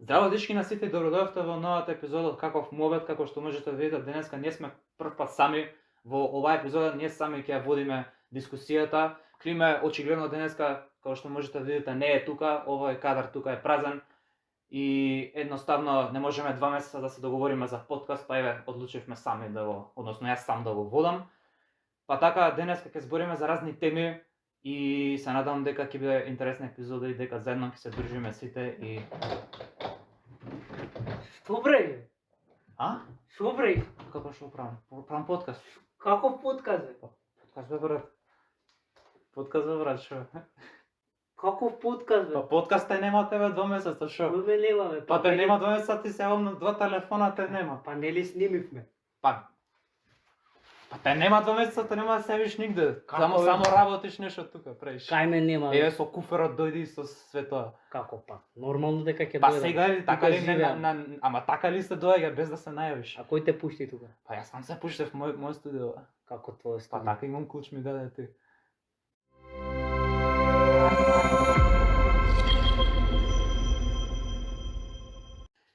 Здраво дечки на сите, добродојавте во новата епизода од Каков мобет, како што можете да видите денеска не сме прв пат сами во оваа епизода, ние сами ќе ја водиме дискусијата. Климе очигледно денеска, како што можете да видите, не е тука, овој кадар тука е празен и едноставно не можеме 2 месеца да се договориме за подкаст, па еве одлучивме сами да го, односно јас сам да го водам. Па така денеска ќе збориме за разни теми и се надам дека ќе биде интересна епизода и дека заедно ќе се дружиме сите и Што бре? А? Што бре? Како што правам? Правам подкаст. Каков подкаст бе? Подкаст бе брат. Подкаст бе брат, шо? Каков подкаст бе? Па подкаст те нема тебе 2 месеца, шо? Кој ме нема бе? Па те нема 2 месеца, ти се јавам на 2 телефона, те нема. Па нели снимивме? Па те нема 2 месеца, те нема да се јавиш нигде. Како Само работиш нешто тука, правиш. Кај ме нема бе? Еве со куферот дојди со све тоа. Како па? Нормално дека ќе Па дојдам. сега ли така Тука ли живеам. ама така ли се доаѓа без да се најавиш? А кој те пушти тука? Па јас сам се пуштев мој студио. Како твое Па студио? така имам клуч ми даде ти.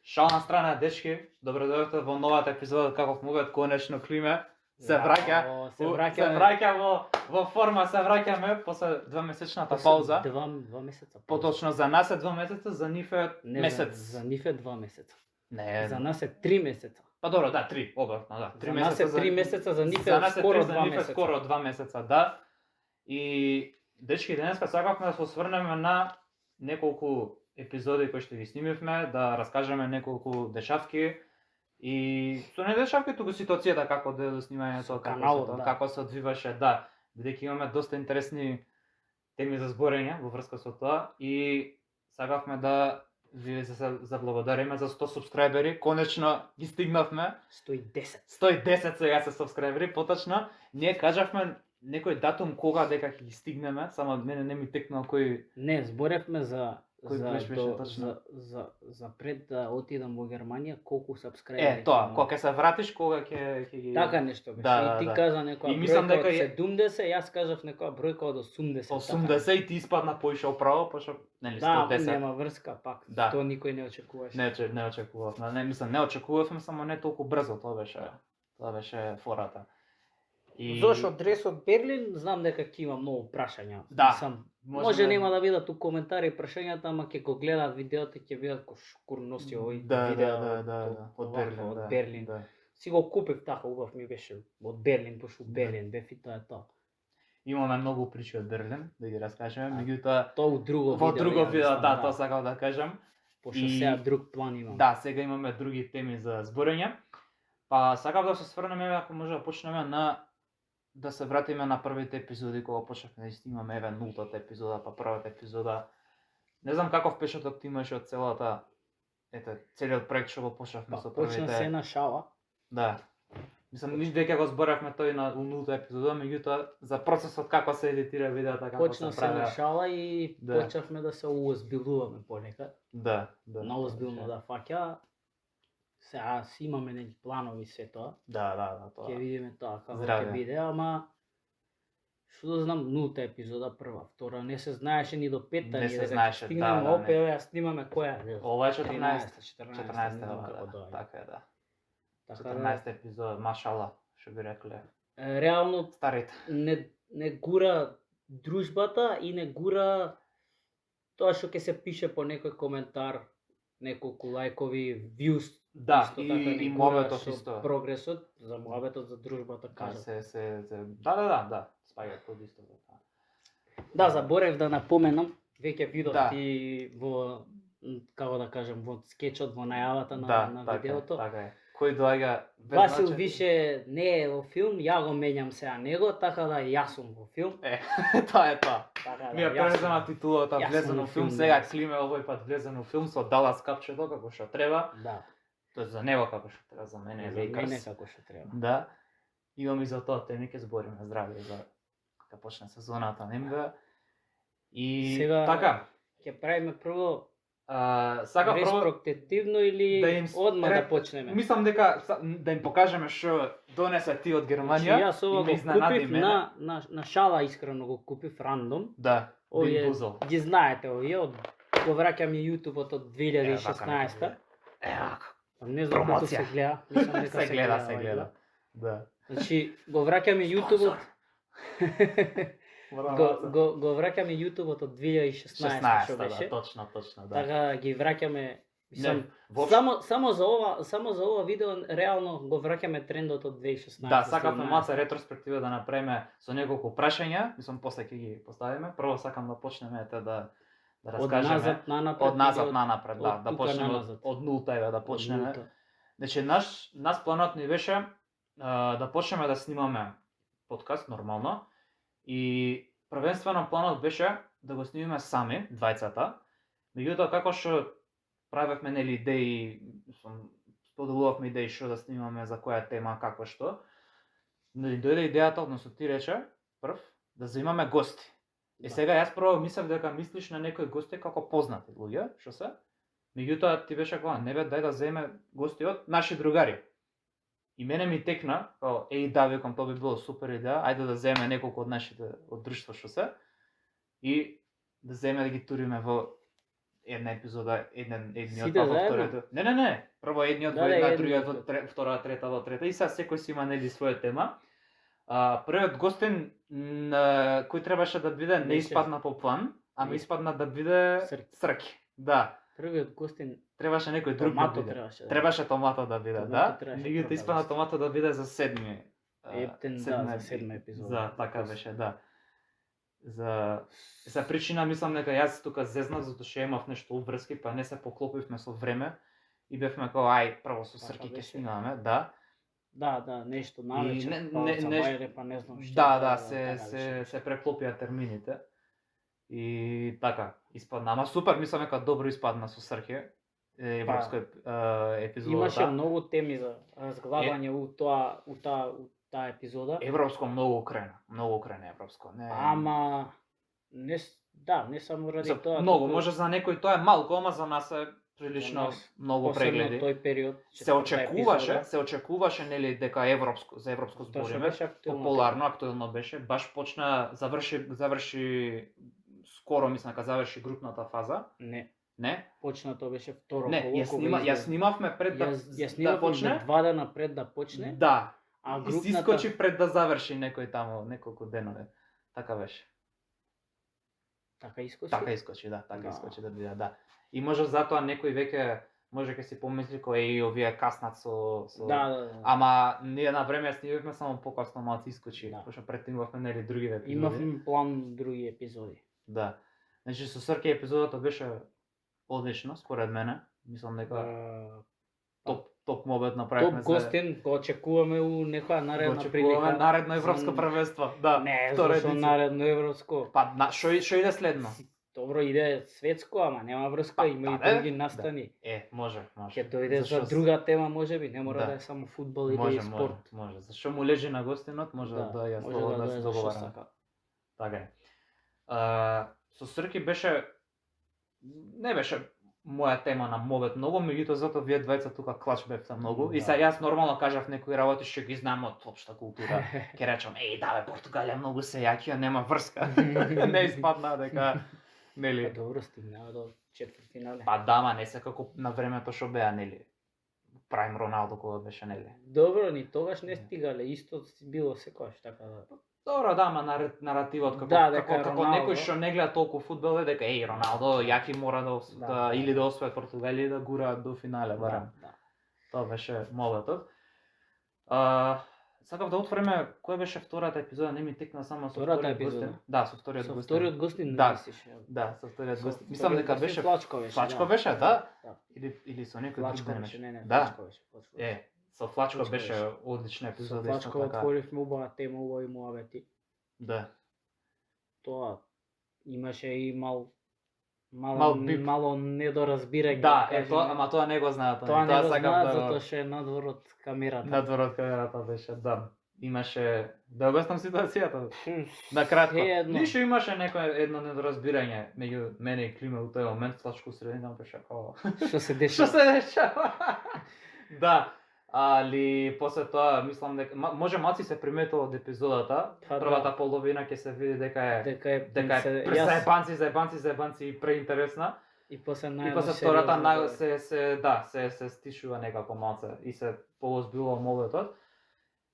Шал на страна, дечки, добродојавте во новата епизода Каков мобет, конечно Климе се враќа. О, се Се враќаме. враќа во форма, се враќаме после 2-месечната пауза. 2 месеца. Поточно за нас е 2 месеца, за нив е Не, месец. За нив е 2 месеца. Не, За нас е 3 месеца. па добро, да, 3, обратно, да. 3 За нас е 3 месеца, за нив За е нас скоро 3, за 2 нив е месеца. скоро 2 месеца, да. И дечки, денеска сакавме да се осврнеме на неколку епизоди кои што ги снимивме, да раскажеме неколку дешавки и со не дешавки, туку ситуацијата како да снимањето, каналот, да. како се одвиваше, да, бидејќи имаме доста интересни теми за зборење во врска со тоа и сакавме да ви се заблагодариме за 100 субскрајбери, конечно ги стигнавме. 110. 110 сега се субскрајбери, поточно. Ние кажавме некој датум кога дека ќе ги стигнеме, само мене не ми текнува кој. Не, зборевме за Кој беше точно? за пред да отидам во Германија, колку сабскрајбери. Тоа, кога ќе се вратиш, кога ќе ги Така нешто беше. Да, И ти да. кажа некоја И мислам бројка од дека 70, јас кажав некоја бројка од 80. така. 80 и ти испадна поише право, пошто нели Да, 110. нема врска пак. Да. Тоа никој не очекуваше. Не очекував. Не мислам, не очекувавме, само не толку брзо, тоа беше фората. И Зошто адресот Берлин, знам дека ќе има многу прашања. Да, Сам можеме- може нема да видат у коментари прашањата, ама ќе го гледаат видеото и ќе видат кој шкур носи овој видео од Берлин, од да. Берлин. Да. Си го купив така, убав ми беше од Берлин, пошто Берлин бев и тоа е тоа. Имаме многу причи од Берлин, да ги раскажеме, меѓутоа Тоа у друго во видео. друго ја видео, мислам, да, тоа сакав да кажам. Пошто И- сега друг план имам. Да, сега имаме други теми за зборење. Па сакав да се сврнеме, ако може да почнеме да се вратиме на првите епизоди кога почнавме да снимаме еве нултата епизода, па првата епизода. Не знам каков пешоток ти имаш од целиот проект што го почнавме Па со почна се првите. на шала. Да. Мислам, ниш дека го зборавме тој на нулта епизода, меѓутоа за процесот како се едитира видеото, како Почна се се на прави. шала и Да. почнавме да се уозбилуваме понекад. Да. На озбилно да фаќа. Сега си имаме неки планови се тоа. Да, тоа. Ќе видиме тоа како Здравје. ќе биде, ама што да знам, нулта епизода, прва, втора, не се знаеше ни до петта, Не ни се дека ќе знаеше, стигнеме, да, опе, не. ја снимаме која? Не знам, Ова е 14. 14, не знам како да, доаѓа. така е, да. Така да, 14 епизод, машала, што би рекле. реално Старите. не гура дружбата и не гура тоа што ќе се пише по некој коментар, неколку лајкови, views. Да, исто така не и гура мобетот со исто. Прогресот, за мобетот, за дружбата Да, кажа. да, спаѓа под исто за тоа. Да, заборев да напоменам, веќе видов Да. ти во, како да кажам, во скечот, во најавата на, Да, на така е, видеото. така е. Кој доаѓа без Васил значење? више не е во филм, ја го менјам сега него, така да јас сум во филм. Тоа е тоа. Така Ми ја јас сум- презема титулата јас влезен сум во во филм, филм, сега да. Климе овој пат влезен во филм со Далас капчето како што треба. Да, Тоа за него како што треба, за мене е за мене Лейкерс. како што треба. Да. Имам и за тоа теми ќе збориме здравје за кога почне сезоната на НБА. И Сега- така, Ќе правиме прво сакав прво ретроспективно или да им одма ре- да почнеме? Мислам дека да им покажеме што донесе ти од Германија. Значи, јас ова и ме го изненади купив мене. на шала, искрено го купив рандом. Да, Овие Бимбузл. ги знаете овие од го враќам и YouTube-от од 2016-та. Не знам како се гледа, мислам дека се гледа, се овај, гледа. Да. Значи го враќам и YouTube-от. го враќаме YouTube-от од 2016 што беше. Да, точно, да. Така ги враќаме, мислам, воопшто само за ова видео реално го враќаме трендот од 2016. Да, сакавме маца ретроспектива да направиме со неколку прашања, мислам после ќе ги поставиме. Прво сакам да почнеме да раскажеме од назад на напред, да почнеме од нулта да почнеме. Значи нас планот ни беше да почнеме да снимаме подкаст нормално и првенствено планот беше да го снимиме сами, двајцата. Меѓутоа како што правевме нели идеи, споделувавме идеи што да снимаме, за која тема, како што. Дојде идејата, односно ти рече прв да заимаме гости. И сега јас прво мислев дека мислиш на некои гости како познати луѓе, што се? Меѓутоа ти беше како, не бе, дај да земе гости од наши другари. И мене ми текна, као, да, викам, тоа би било супер идеја, ајде да земе неколку од нашите од друштво што се и да земе да ги туриме во една епизода, едниот во второто. Не. Прво едниот во една, другиот во втора, трета во трета и сега секој си има нели своја тема. Првиот гостин кој требаше да биде не испадна по план, ама испадна да биде Срки. Да. Првиот гостин требаше некој друг да биде. Требаше Томато да биде, да. Меѓутоа испадна Томато да биде за седма епизода. За така беше, да. За причина мислам дека јас тука зезнав затоа што имав нешто обврски, па не се поклопивме со време и бевме како прво со Срки ќе снимаме, да. Да, нешто навечер, па не знам што. Да, се преклопија термините. И така, испадна, ама супер, мислам дека добро испадна со Срки. Европска епизода. Имаше многу теми за разглабање у таа епизода. Европско многу крена европско. Ама не само ради тоа. Многу, може за некој тоа е малку, ама за нас е прилично многу прегледи. Тој период се очекуваше нели дека за европско збориме. Популарно, актуелно беше, баш почна заврши скоро, мислам дека заврши групната фаза. Не? Почна, тоа беше второ коло. Не, ја снимавме пред да почне. 2 дена пред да почне. Да. А групната искочи пред да заврши некој таму, неколку денови. Така беше. Така искочи, да биде, да. И може затоа некој веќе може ќе си помисли кој овие каснат со Да. Ама ние на време снимавме само покасно малку искочи, пошто претимувавме нели други епизоди. Имавме план други епизоди. Да. Значи со Срки епизодата беше одлично според мене. Мислам дека топ мобет направивме. Топ гостин го очекуваме у некоја наредна прилика. Очекуваме наредно европско првенство. Да. Не, зашто наредно европско. Па што иде следно? Добро, иде светско, ама нема врска, има и други настани. Може. Ќе дојде за друга тема, можеби, не мора да е само фудбал или спорт. Може. Зашто му лежи на гостинот, може да ја слободно се договараме. Така е. Со Срки не беше моја тема на мобет многу, меѓутоа затоа вие двајца тука клач бевте многу. И сега јас нормално кажав некои работи што ги знам од општа култура. Ќе речам, Португалија многу се јаки, нема врска. Не испадна дека нели. Добро, стигнаа до четвртфинале. Па да, ма не се како на времето што беа, нели. Прайм Роналдо кога беше, нели. Добро, ни тогаш не стигале, исто било секогаш, така да. Добро, да, ама наративот како некој што не гледа толку фудбал е дека Роналдо јаки мора да или да освои Португалија или да гура до финале барем. Тоа беше мобетот. Сакав да отвориме која беше втората епизода, не ми текна само со вториот гостин. Да, со вториот гостин. Со вториот гостин Да, со вториот гостин. Мислам дека беше Флачко беше, да? Или со некој друг беше. Да. Со Флачко беше одлична епизода. Со Флачко отворивме убава тема, убави муабети. Да. Тоа имаше и мало недоразбирање. Да, ама тоа не го знаат. Тоа не го знаат затоа што е надвор од камерата. Надвор од камерата беше, да. Имаше, да обяснам ситуацијата. На кратко. Ништо имаше едно недоразбирање меѓу мене и Климе у тој момент, Флачко средина беше Што се дешава? Да. Али после тоа мислам дека може малци се приметило од епизодата, првата половина ќе се види дека е заебанци и преинтересна. И после И после втората се стишува некако малце и се поозбилува моветот.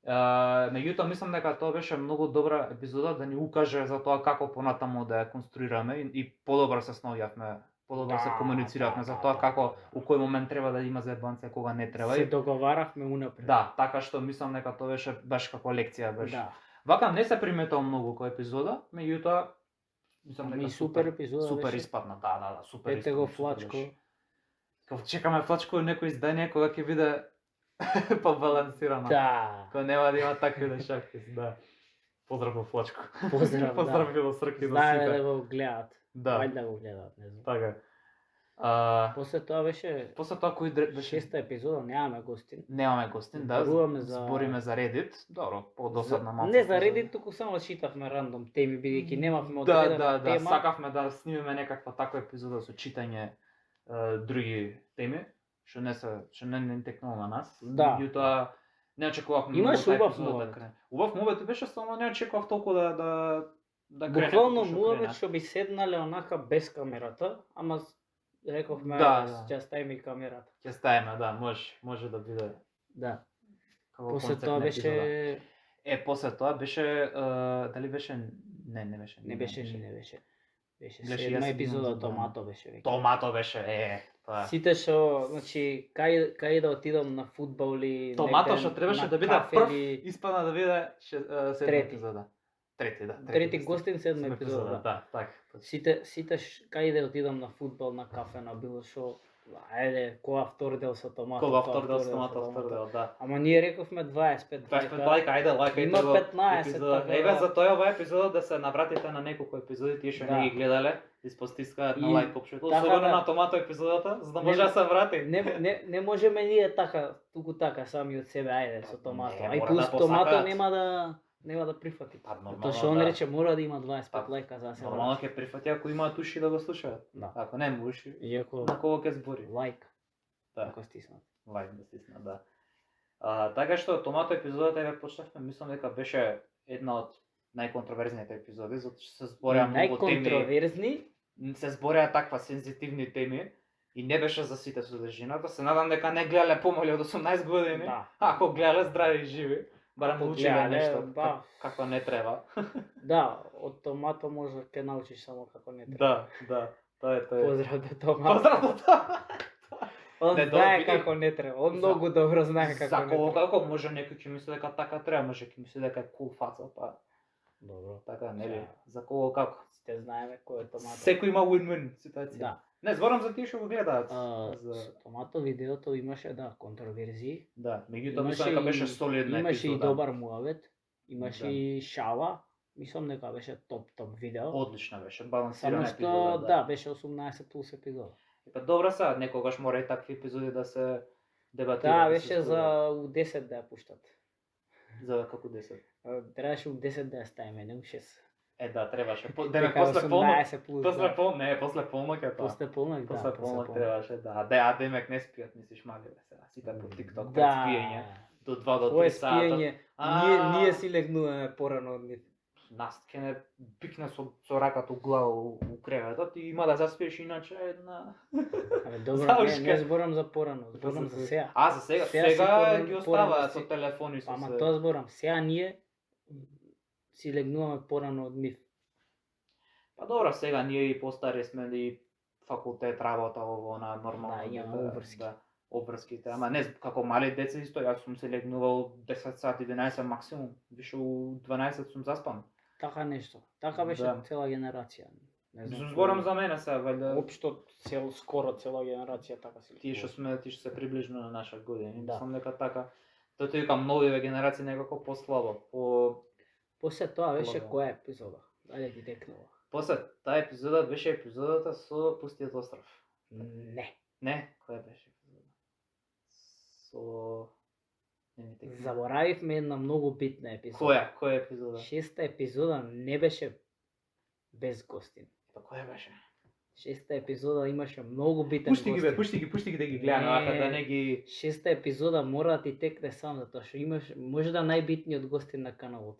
Меѓутоа мислам дека тоа беше многу добра епизода да ни укаже за тоа како понатаму да ја конструираме и подобро се снаоѓавме, подобро се комунициравме за тоа како у кој момент треба да има заебанци, кога не треба. Се договаравме унапред. Да, така што мислам дека тоа беше баш како лекција беше. Да. Вака не се приметал многу кој епизода, меѓутоа мислам дека супер епизода супер беше. испадна, да, супер. Ете го Флачко. Кога чекаме Флачко некој издание кога ќе биде побалансирано. Да. Кога нема да има такви дешавки, да. Поздрав во Флачко. Поздрав, Поздрав да. до Срки до Знае сите. да го гледаат. Да. Вајде да го гледаат, не знам. Така. После тоа беше После тоа кој беше шеста епизода, немаме гостин. Немаме гостин, да. Зборуваме за- Збориме за Reddit. Добро, подосадна малку. Не за Reddit, туку само читавме рандом теми, бидејќи немавме Да, одредена тема. сакавме да снимиме некаква таква епизода со читање други теми, што не текнало на нас. Да. Меѓутоа не очекувавме Имаш многу убав епизода муабет. да крене. Убав муабет беше, само не очекував толку да крене. Буквално како што муавет крене. што би седнале онака без камерата, ама рековме Да, ќе ставиме и камерата. Ќе ставиме, да, може да биде Да. како После концепт тоа на беше епизода. После тоа беше дали беше не беше. не беше. Беше Беше седма јас епизода, имам забрана. Томато беше веќе. Томато беше, тоа. Сите што, значи, кај да отидам на фудбал или Томато негде што требаше на да биде кафе прв, или- испадна да биде седма Трети. епизода. Трети, да. Трети гостин, седма епизода. Да, така. Сите кај да отидам на фудбал, на кафе, на било што, ајде, кога втор дел со Томато. Кога тоа втор дел со со Томато, втор дел, да. Ама ние рековме 25 25 лајка, ајде лајкајте Има го 15, епизода. така Еве да. за тој овој епизод да се навратите на неколку епизоди тие што Да. не ги гледале, испостискаат на И лајк општето, така особено да. на Томато епизодата, за да Не, може да се врати. Не можеме ние така, туку така сами од себе, ајде со Томато. Не, А и мора плюс да Томато посакаат. нема да прифати. Па нормално. Тоа што он да. рече мора да има 25 Па, лајка за да се Нормално врати. ќе прифати ако имаат уши да го слушаат. Да. Ако нема уши, Иако на кого ќе збори? лајк, Да. ако стиснат. Лајк да стисна, да. Така што Томато епизодата еве почнавме, мислам дека беше една од најконтроверзните епизоди, затоа што се збореа многу теми. Најконтроверзни, Се збореа таква сензитивни теми и не беше за сите содржината. Се надам дека не гледале помали од 18 години. да. Ако гледале здрави и живи, барем Ако научиле гледале, нешто ба. како не треба. Да, од Томато може да ќе научиш само како не треба. Да, тоа е. Поздрав до Томато. Поздрав до тоа. Он Не, знае види, како не треба. Он за- многу добро знае како За не кого треба. како може некој ќе мисли дека така треба, може ќе мисли дека е кул фаца, па Добро. така нели. Сега. За кого како? Сите знаеме кој е Томато. Секој има win-win ситуација. Да. Не, зборам за тие што го гледаат. Со Томато видеото имаше контроверзии. Да, меѓутоа Имаше мислам дека и- беше солидна Имаше и епизода. добар муавет, имаше Да. и шала. Мислам дека беше топ видео. Одлична беше, Само балансирана што епизода. да, беше 18 плюс епизода. Па добра са, некогаш мора и такви епизоди да се дебатираат. Да, се беше зборуваат. за у 10 да ја пуштат. За како 10. Требаше у 10 да ја ставиме, не у 6. Да, требаше. Дека Дека после полнок, 18 плюс. после да. пол, не, после полнок е тоа. После полнок, да. После полнок требаше, да. А демек не спијат, мислиш мале сега. Сите по TikTok пред Да. спиење до 2 до Кое 3 сата. спиење? Ние си легнуваме порано од нив. Нас ќе не пикне со раката у глава у креветот и има да заспиеш иначе една. Абе добро, Заушка. не зборам за порано, зборам за сега. А за сега, Сега си сега порано- ги порано оставаат си- со телефони со Ама се. тоа зборам, сега ние си легнуваме порано од нив. Па добро, сега ние и постари сме и факултет работа ово на нормално. Да, имаме обврски. Да, обврските, ама не како мали деца исто, јас сум се легнувал 10 сати, 11 максимум, више у 12 сум заспан. Така нешто. Така беше Да. цела генерација. Не знам. Зборам за мене сега, валјда Општо скоро цела генерација така си. тие што се приближно на наша години, Да. мислам дека така. Тоа викам новиве генерации некако послабо, После тоа беше Полагам. која епизода? Дајде ти текнува. После таа епизода беше епизодата со Пустиот остров. Не. Не, која беше епизода? Со не ми текна. Заборавивме една многу битна епизода. Која епизода? Шеста епизода не беше без гостин. Па која беше? Шеста епизода имаше многу битен Пушти ги бе, гостин. пушти ги да ги гледаме, ака да не ги Шеста епизода мора да ти текне сам затоа што имаш можда најбитниот гостин на каналот.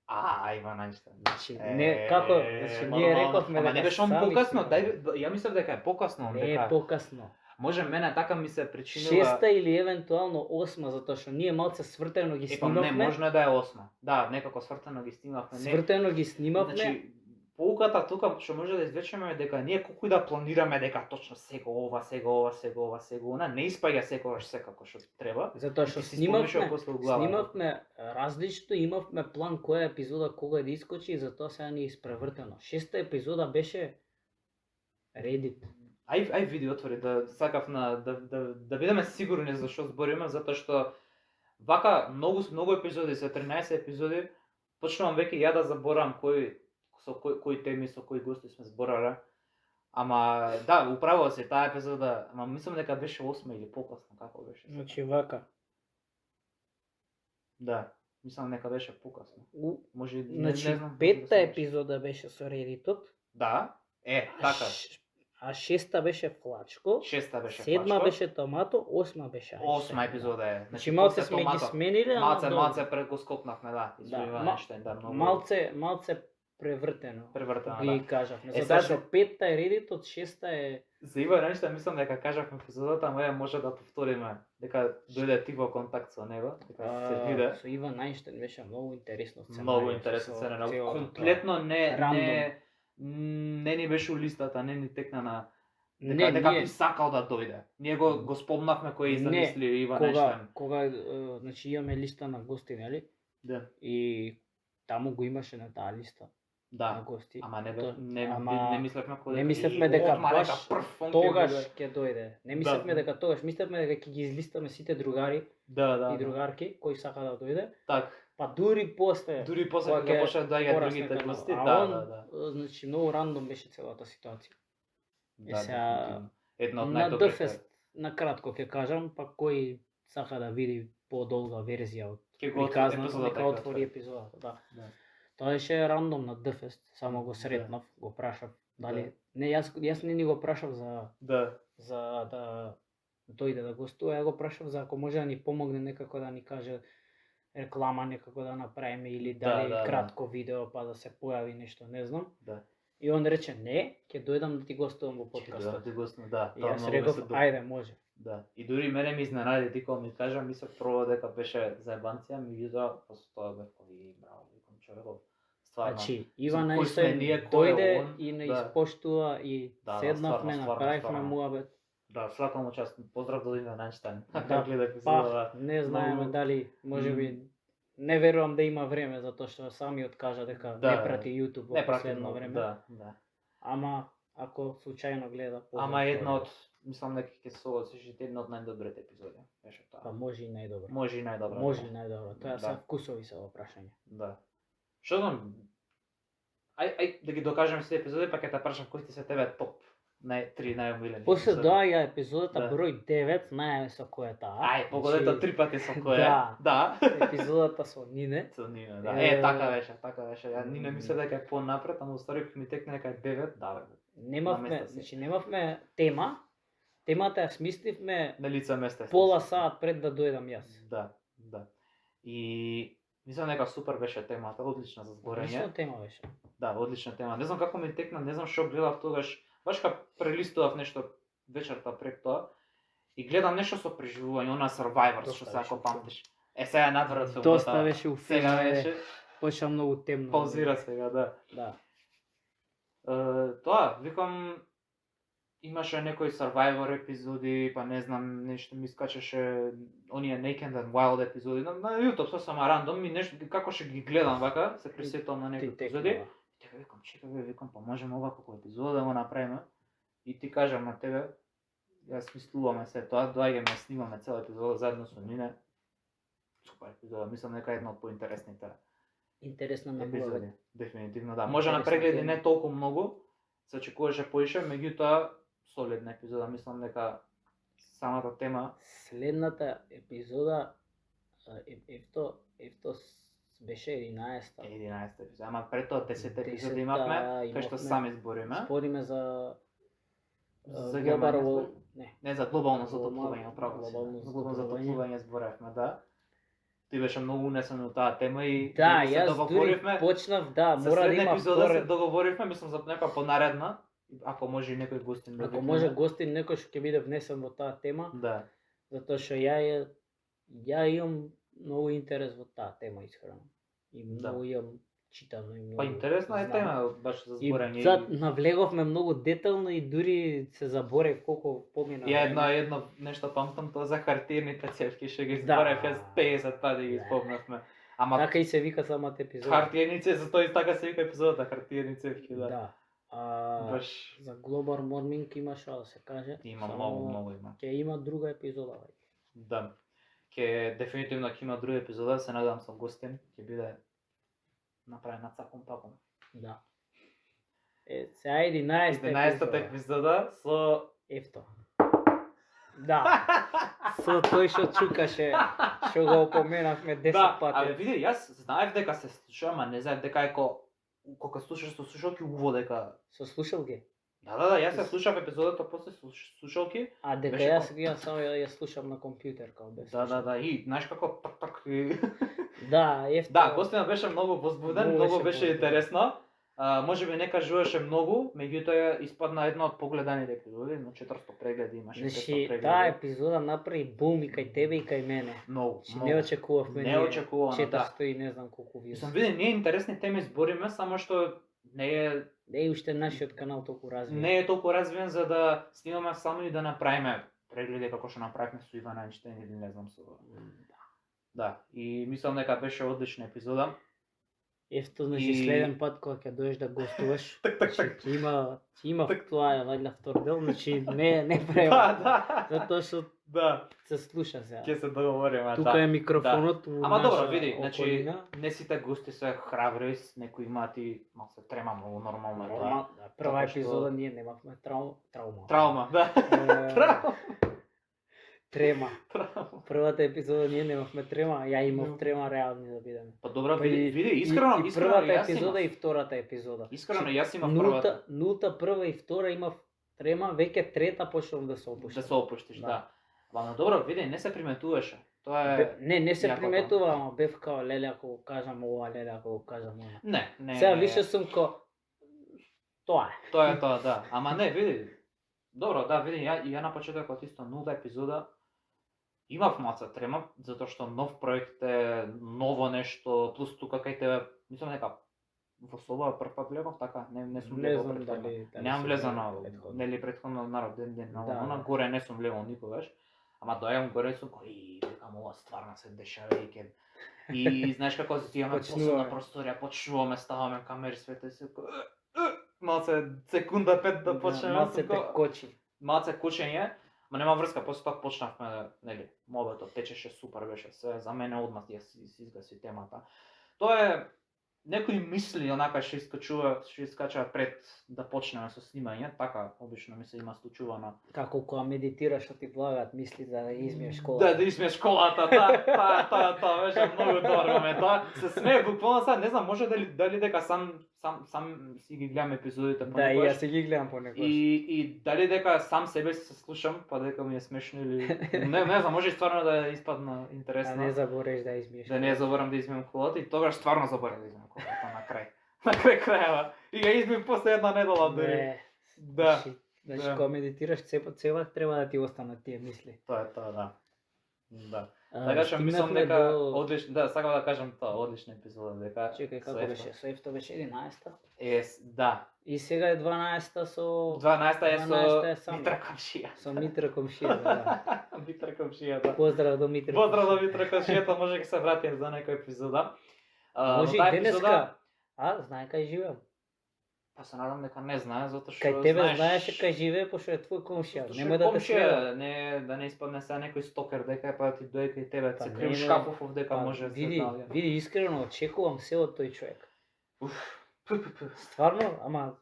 Иван Ајнштајн. Значи, не, како, значи, ние рековме дека не беше он сами покасно, си- дај, ја мислев дека е покасно, Не е дека покасно. може мене така ми се причинува. Шеста или евентуално осма, затоа што ние малце свртено ги Епа не, снимавме. можно да е осма. Да, некако свртено ги снимавме. Не. Свртено ги снимавме. Значи, поуката тука што може да извлечеме е дека ние колку и да планираме дека точно сега ова, сега ова, сега ова, сега она, не испаѓа секогаш секако што треба. Затоа што Ти си спомнишо снимавме, после у главата. снимавме различно, имавме план која епизода кога да искочи и затоа сега ни е испревртено. Шеста епизода беше Reddit. Ај види отвори да сакав на да бидеме сигурни за што збориме, затоа што вака многу епизоди, се 13 епизоди, почнувам веќе ја да заборавам кои теми со кои гости сме зборале. Ама да, управо се таа епизода, ама мислам дека беше 8 или покасно, како беше? Значи вака. Да, мислам дека беше покасно. Може не Значи знам. петта епизода беше со Redditот. Да, така. А шеста беше Флачко. Шеста беше Седма Флачко. беше Томато, осма беше Ајнштајн. Осма епизода е. Значи малце после сме ги Томато. смениле, ама Малце пред го скокнавме, да. И со Да, Иван Ајнштајн, да, многу. малце превртено. Превртено, Ги да. кажавме. Е, Затоа сега што петта е Redditот, шеста е За Иван Ајнштајн мислам дека кажавме епизодата, ама ја може да повториме, дека дојде ти во контакт со него, дека се виде. Со Иван Ајнштајн беше многу интересно сценарио. Многу интересно со сценарио. целото Комплетно рандом. не ни беше у листата, не ни текна на Не, дека ние би сакал да дојде. Ние го спомнавме кој Не, замисли Иван Ајнштајн. кога значи имаме листа на гости, нели? Да. И таму го имаше на таа листа на Да. гости. Ама не То- не ама не мислевме кој Не мислевме дека баш прв тогаш ќе дојде. Не Да. мислевме дека тогаш, мислевме дека ќе ги излистаме сите другари Да. и другарки кои сака да дојде. Так. Па дури после Дури после кога кога ќе почнаа да доаѓаат порасне другите канал. гости, А да, он, да. Значи многу рандом беше целата ситуација. Да, сега, дефинитивно. Една од На најдобрите. Дфест, на кратко ќе кажам, па кој сака да види подолга верзија од Ќе го отвори приказната, епизодата, нека ќе отвори отвори. епизодата, да. Да. Тоа беше рандом на Дфест, само го сретнав, го прашав дали Да. не јас не ни го прашав Да. за да дојде да гостува, ја го прашав за ако може да ни помогне некако да ни каже реклама некако да направиме или Да, дали да. кратко видео па да се појави нешто, не знам. Да. И он рече не, ќе дојдам да ти гостувам во Да, подкастот. ти гостно, да. И тоа јас многу реков, се ајде, може. Да. И дури мене ми изненади ти кога ми кажа, мислев прво дека беше заебанција, меѓутоа после тоа бев кој браво, викам човеков. Стварно. Значи, Иван кој сме ние, Ајнштајн кој е дојде он, и не да. испоштува и Да, седнавме, стварно, направивме стварно. муабет. Да, свака му част. Поздрав до Иван Ајнштајн. Да, Како гледа Па, епизодата. не знаеме многу- дали, може би, не верувам да има време, затоа што самиот кажа дека Да, не прати YouTube во Не прати последно многу, време. да, да. Ама, ако случајно гледа, поздрав Ама една Флорида. од, мислам дека ќе се согласиш, една од најдобрите епизоди беше Па таа. може и најдобро. Може и најдобра. Може и најдобро. Тоа Да. се вкусови се во прашање. Да. Што знам? Ај да ги докажеме сите епизоди, па ќе те прашам кои ти се тебе топ три најомилени. После епизоди. доаѓа епизодата Да. број 9, знаеме со која е таа. Ај, погодете Значи, 3 пати со кој е. Да. Да. епизодата со Нине. Со Нина, да. Е, Така беше. Ја Нина мисле дека е понапред, ама уствари кога ми текне дека е 9, да бе. Немавме, место си. значи немавме тема. Темата ја смисливме На лице место. пола саат пред да дојдам јас. Да. И мислам дека супер беше темата, одлична за зборење. Одлична тема беше. Да, одлична тема. Не знам како ми текна, не знам што гледав тогаш. Баш кога прелистував нешто вечерта пред тоа и гледам нешто со преживување, она Survivor Доста што беше се ако филм. памтиш. Сега надвор од Доста филмот. беше у Сега филм, беше почна многу темно. паузира сега, да. Да. Тоа, викам имаше некои Survivor епизоди, па не знам, нешто ми скачаше оние Naked and Wild епизоди на YouTube, сосема рандом и нешто како ќе ги гледам вака, се присетувам на некои Ти епизоди. текнува. Така викам, чекај бе, викам, па можеме ова како епизода да го направиме. И ти кажам на тебе, јас мислуваме се тоа, доаѓаме, снимаме цела епизода заедно со Нине. Супер епизода, мислам дека е една од поинтересните Интересна на епизоди. муабет. Дефинитивно да. Може на Интересна прегледи тема. не толку многу, се очекуваше поише, меѓутоа солидна епизода, мислам дека самата тема Следната епизода ефто беше 11-та. 11 епизода, ама пред тоа 10 епизоди 10-та имавме, кај што имавме. сами збориме. Спориме за За Global Германија World- збор- не, Не за глобално затоплување, Глобално управо си. затоплување. Глобално затоплување зборевме, да. ти беше многу унесен во таа тема и Да, се јас дури договоривме. почнав, да, За мора да следна има епизода се вторе. договоривме, мислам за некоја понаредна, ако може и некој гостин да Ако викнеме. може гостин некој што ќе биде внесен во таа тема, Да. затоа што ја имам многу интерес во таа тема искрено. И Да. многу имам читано и многу. Па интересна е знам. тема баш за И зборење. зад навлеговме многу детално и дури се заборев колку помина. Ја едно нешто памтам тоа за хартиените цевки, што ги Да. зборев јас 50 пати ги Да. спомнавме. Ама Така и се вика самата епизода. хартиеници, затоа и така се вика епизодата, хартиени цевки, да. Да. Баш За Global Warming има што да се каже. има само многу има. Ќе има друга епизода, вај. Да. Дефинитивно ќе има друга епизода, се надевам со гостин, ќе биде направена цаком паком. Да. Сега 11-та епизода со Ефто. Да. Со тој што чукаше, што го опоменавме 10 Да, пати. абе види, јас знаев дека се слуша, ама не знаев дека е кога слушаш со слушалки убаво дека. Со слушалки. Да, јас се слушав епизодата после слушалки. А дека Беше јас само ја слушам на компјутер као без. Да, и знаеш како так и Да, Ефто. да, гостина беше многу возбуден, многу беше возбуден. интересно. Можеби не кажуваше многу, меѓутоа испадна една од погледаните епизоди, но 400 прегледи имаше, 500 Значи, прегледи. таа епизода направи бум и кај тебе и кај мене. Многу, Значи, не очекувавме Не ние очекувано, 400 и не знам колку виз. Мислам, види, ние интересни теми збориме, само што не е уште нашиот канал толку развиен. не е толку развиен за да снимаме само и да направиме прегледи како што направивме со Иван Ајнштеин или не знам со. Да, и мислам дека беше одлична епизода. Ефто, значи И- следен пат кога ќе доеш да гостуваш, Так. значи ќе има Так. тоа е вајда втор дел, значи не према. Да. Затоа што Да, се слуша сега. ќе се договориме, Тука да. е микрофонот у Ама наша добро, види, значи околина. не сите гости се храбри, некои имаат и малку се трема, многу нормално е тоа. Нормално, да, прва Затоа што- епизода ние немавме травма. Траума, да. Е, Траума. Трема. Траума. Првата епизода ние немавме трема, ја имав трема реални да бидеме. Па добро, Па види, искрено, и искрено првата јас епизода имав. и втората епизода. Искрено јас имав Нулта, првата. нулта прва и втора имав трема, веќе трета почнав да се опуштам. Да се опуштиш, Да. да. Ама добро, види, не се приметуваше. Тоа е Не се јако приметува, ама бев као леле ако го кажам ова, леле ако го кажам ова. не. Сега више сум ко тоа е. Тоа е тоа, да. Ама не, види. Добро, да, види, ја на почетокот исто нулта епизода имав маца трема, затоа што нов проект е, ново нешто, плюс тука кај тебе, мислам дека во соба прв пат влегов, така, не сум Не влегол знам претходно. дали Немам сум влезано, влегол претходно. нели претходно на роден ден, на Да, она да. горе не сум влегол никогаш. Ама доаѓам горе и сум кој, викам ова стварно се дешава и ќе. И знаеш како си имаме Почнуваме. посебна просторија, почнуваме, ставаме камери, свете и се малце секунда 5 да почнеме. Малце сум ко- те кочи. малце кучење, ма нема врска, после тоа почнавме, нели, мобето течеше супер беше се, за мене одмah ја се изгаси темата. Тоа е некои мисли онака што искачува пред да почнеме со снимање, така обично ми се има случувано. Како кога медитираш што ти влагаат мисли за да измиеш школата. Да измиеш школата, тоа беше многу добар момент. Тоа се смее буквално сега, не знам, може дали дека сам си ги гледам епизодите Да, и понекогаш. јас си ги гледам понекогаш. И дали дека сам себе се слушам, па дека ми е смешно или не знам, може и стварно да испадна Да интересно. не забореш да измиеш. Да не заборам да измием колата и тогаш стварно заборам да измием колата на крај. На крај крајава. И ја измием после една недела дури. Не. Да. Значи, Да. кога медитираш цела треба да ти останат тие мисли. Тоа е тоа, да. Да. А, Така што мислам стигнавме дека до- одлично, да, сакам да кажам тоа, одлична епизода дека. Чекај, како со Ефто. беше? Со Ефто беше 11-та. Да. И сега е 12-та со 12-та е 12-та е со сам. Митра Комшија. со Митра комшија, да. Митра Комшија, да. Поздрав до Митра. Поздрав до Митра Комшијата, може ќе се вратим за некоја епизода. Може Во таа и денеска. Знае кај живеам. Па се надам дека не знае, затоа што Кај тебе знаеше кај живее, пошто е твој комшија. Затоа што Нема е да те комшија, следа. не да не испадне сега некој стокер дека па ти дојде кај тебе, Па се не, крив не. шкафов овдека Па, може да се види, наоѓа. види, искрено очекувам се од тој човек. П. Стварно, ама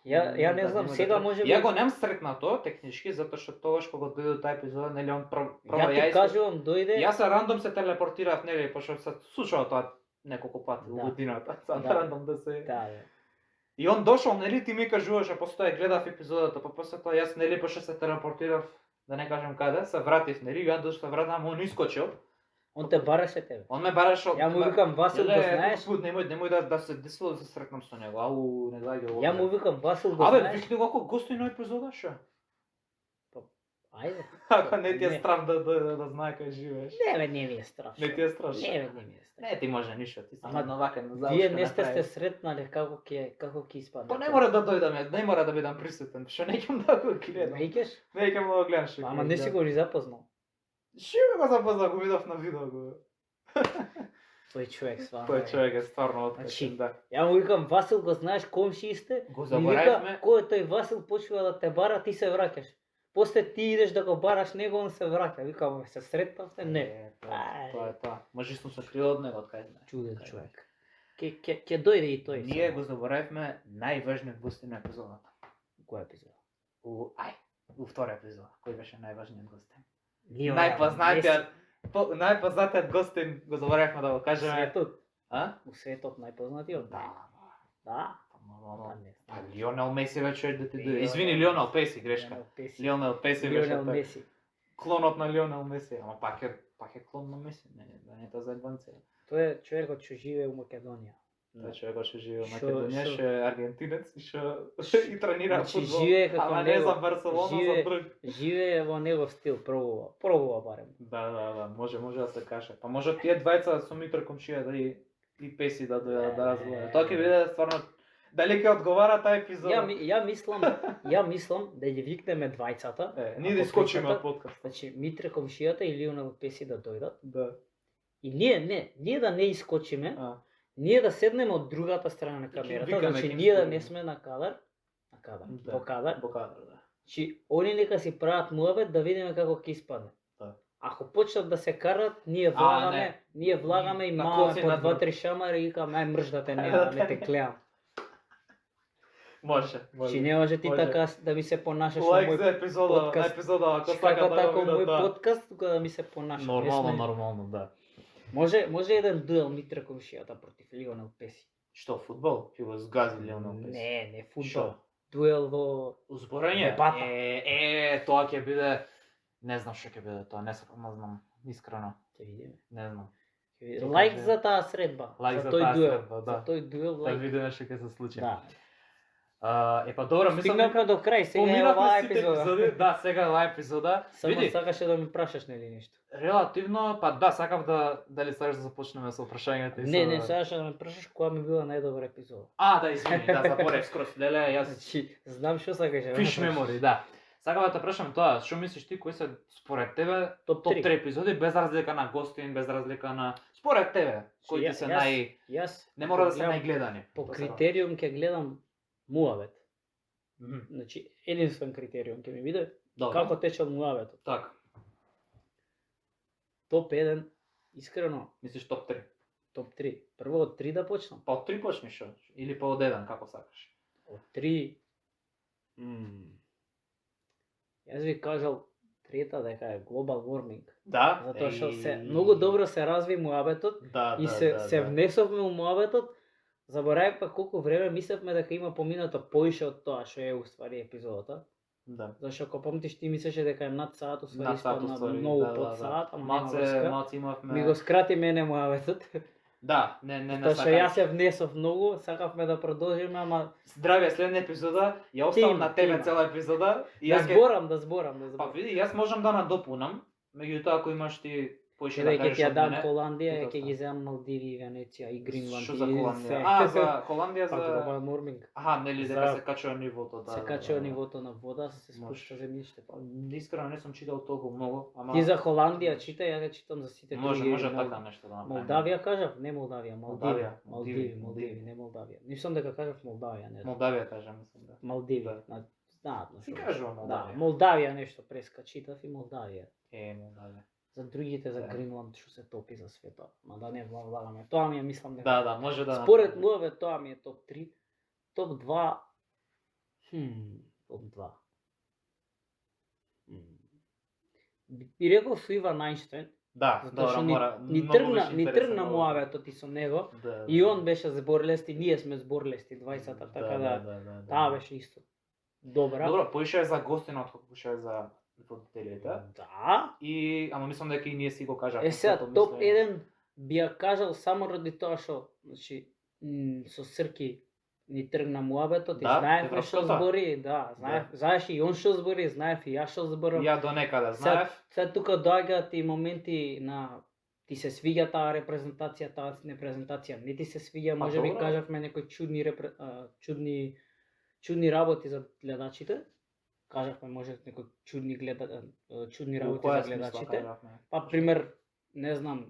ја не знам, сега може би Ја го немам сретнато технички, затоа што тогаш кога дојде таа епизода, нели он прво ја ти кажувам дојде. Јас се рандом се телепортирав, нели, пошто се слушав тоа неколку пати Да. во годината, сам Да. рандом да се. Да, да. И он дошол, нели, ти ми кажуваше, после тоа ја гледав епизодата, па после тоа јас, нели, пошто се телепортирав, да не кажам каде, се вратив, нели, ја дошол се вратам, он искочил. Он те бараше тебе. Он ме бараше од... Ја му викам Васил, го знаеш? Немој да се десило да се сретнам со него. Ау, не доаѓа овде. Ја му викам Васил, го Абе, знаеш? вижте го ако гости на епизода шо? Ајде. Ако не ти е страв да знае кај живееш. Не бе, не ми е страшно. Не ти е страшно. Не бе, не ми е страшно. Не ти може ништо, ти си Ама на вака на Вие не сте се сретнале како ќе испадне. Па не мора да дојдам, не мора да бидам присутен, што неќам да го гледам. Викаш? Неќам да го гледам што. Ама не си го ни запознал. Шо го запознал, го видов на видео го. Тој човек стварно. Тој човек е стварно Значи, откачен, да. Ја му викам Васил, го знаеш, комши сте? Го Ми заборавивме. вика, кој е тој Васил почува да те бара, ти се враќаш. После ти идеш да го бараш него, он се враќа. Викам, се сретнавте? Не. Тоа е тоа. Може сум се крил од него, од кај знае. Чуден човек. Ќе дојде и тој. Ние го заборавивме најважниот гост на епизодата. Кој епизод? У втора епизода, кој беше најважниот гост? Ние Најпознатиот гостин го заборавивме да го кажеме. Светот. А? У светот најпознатиот? Да. Да? Нормално. не Па знам. Лионел Меси вече да ти Лионел дојде. Извини, Лионел Песи, грешка. Лионел Песи. Лионел Песи беше Лионел тој. Меси. Клонот на Лионел Меси, ама пак е клон на Меси, не тоа за едванција. Тој е човекот што живее у Македонија. Тоа човекот што живее во Шо- Македонија, шо- што е аргентинец и што и тренира Значи, фудбал. живее како Ама не него. за Барселона, Живее- за друг. Живее во негов стил, пробува барем. Да, може да се каже. Па може тие двајца со Митро комшија и Песи да дојдат да разговарат. Тоа ќе биде стварно дали ќе одговара таа епизода. Ја мислам да ќе викнеме двајцата. Ние да ако искочиме прифатат, од подкаст. Значи Митре комшијата и Лионел Песи да дојдат. Да. И ние да не искочиме, А. ние да седнеме од другата страна на ќе камерата, викаме, значи ќе им ние да збориме. не сме на кадар, Да. по кадар. Бокадар, да. Значи они нека си прават муабет да видиме како ќе испадне. Да. Ако почнат да се карат, ние влагаме и На маваме коци по на друг. 2-3 шамари и викаме ај мрш да те не те гледам. Може. Значи не може ти Може. така да ми се понашаш во Лайк за мој епизода, на подкаст. епизода, ако како сака да така го мој видат, да. подкаст тука да ми се понашаш. Не сме- Нормално, да. Може еден дуел Митре комшијата против Лионел Песи. Што, фудбал? Ќе го згази Лионел Песи? Не фудбал. Што? Дуел во Узборање? Дебата. Тоа ќе биде... Не знам што ќе биде тоа, не знам, искрено. ќе видиме. Не знам. Лайк за таа средба. Лайк за за тој таа дуел. средба, да. За тој дуел Да лайк. видиме што ќе се случи. Да. Па добро, мислам Стигнавме до крај, сега е поминавме оваа сите епизода. епизоди. Да, сега е оваа епизода. Само Види, сакаше да ми прашаш нели нешто. релативно, па да, сакав дали сакаш да започнеме со прашањата и со... Не, сакаше да ме прашаш која ми била најдобра епизода. Да, извини, да, заборев скроз. Леле, јас Значи, знам што сакаше. да ме Фиш прашаш. мемори, да. Сакам да те прашам тоа, што мислиш ти кои се според тебе Топ топ 3. 3 епизоди без разлика на гостин, без разлика на според тебе, кои ти се Јас не мора да се гледам најгледани. по Да се критериум ќе гледам муавет. Мгм. Значи, единствен критериум ќе ми биде Добро. како тече муаветот. Така, Топ 1, искрено, мислиш топ 3. топ 3. Прво од 3 да почнам. Па од 3 почнеш шо? Или па од 1, како сакаш? Од 3. Јас ви кажал трета дека е global warming. Да? Затоа што се многу добро се разви муабетот Да, и се внесовме у муабетот. Заборавив па колку време мислевме дека има поминато поише од тоа што е уствари епизодата. Да. Зашто ако помниш ти мислеше дека е над саат, уствари Над саат, испадна уствари, многу да, под да. саат, ама нема врска. Малце имавме... Ми го скрати мене муабетот. Да, не Тоа што сакам. јас се внесов многу, сакавме да продолжиме, ама Здравје, следна епизода, ја оставам Тим, на тебе тима. цела епизода и да јас ќе... зборам. Па види, јас можам да надопунам, меѓутоа ако имаш ти поише Ќе да ќе кажеш ти ја од дам мене. Холандија, и ќе тоа ги земам Малдиви, Венеција и Гринланд. Што за и Холандија? се. За Холандија Па за... global warming. Нели дека За- се качува нивото, да. Се качува нивото на вода, се Може. спушта земјиште. Па, искрено не сум читал толку многу, ама Ти за Холандија чита, ја ќе читам за сите други. може Мол- така нешто да направиме. Молдавија кажав, не Молдавија, Малдиви. Молдавија, Малдиви, не Молдавија. Мислам дека кажав Молдавија, не знам. Молдавија кажам, мислам да. Малдиви. Да. Знаат на Си што. кажува Да, Молдавија. Молдавија нешто преска читав и Молдавија. Молдавија. За другите, за Да. Гринланд што се топи за света. Ма да не влагаме. Тоа ми е мислам дека. Да, може да. Според направиме. муаве тоа ми е топ 3. Топ 2. Топ 2. Би рекол со Иван Ајнштајн, Да, затоа што добро, мора. ни многу беше тргна интересен муавето ти со него. Да, И он беше зборлести, ние сме зборлести двајцата, така да да. таа беше исто добра. Добро, поише е за гостина отколку поише е за водителите. Да. И ама мислам дека и ние си го кажавме. Сега своето топ мислење. 1 би ја кажал само ради тоа што, значи, со Срки ни тргна муабетот и Да, знаевме што европското. збори, да, знаеш и он што збори, знаев и јас што зборам. Ја до некаде знаев. Сега тука доаѓаат и моменти на ти се свиѓа таа репрезентација, таа репрезентација не ти се свиѓа, Па, можеби добро. кажавме некои чудни работи за гледачите. Кажавме може некои чудни работи за гледачите. Па пример, не знам,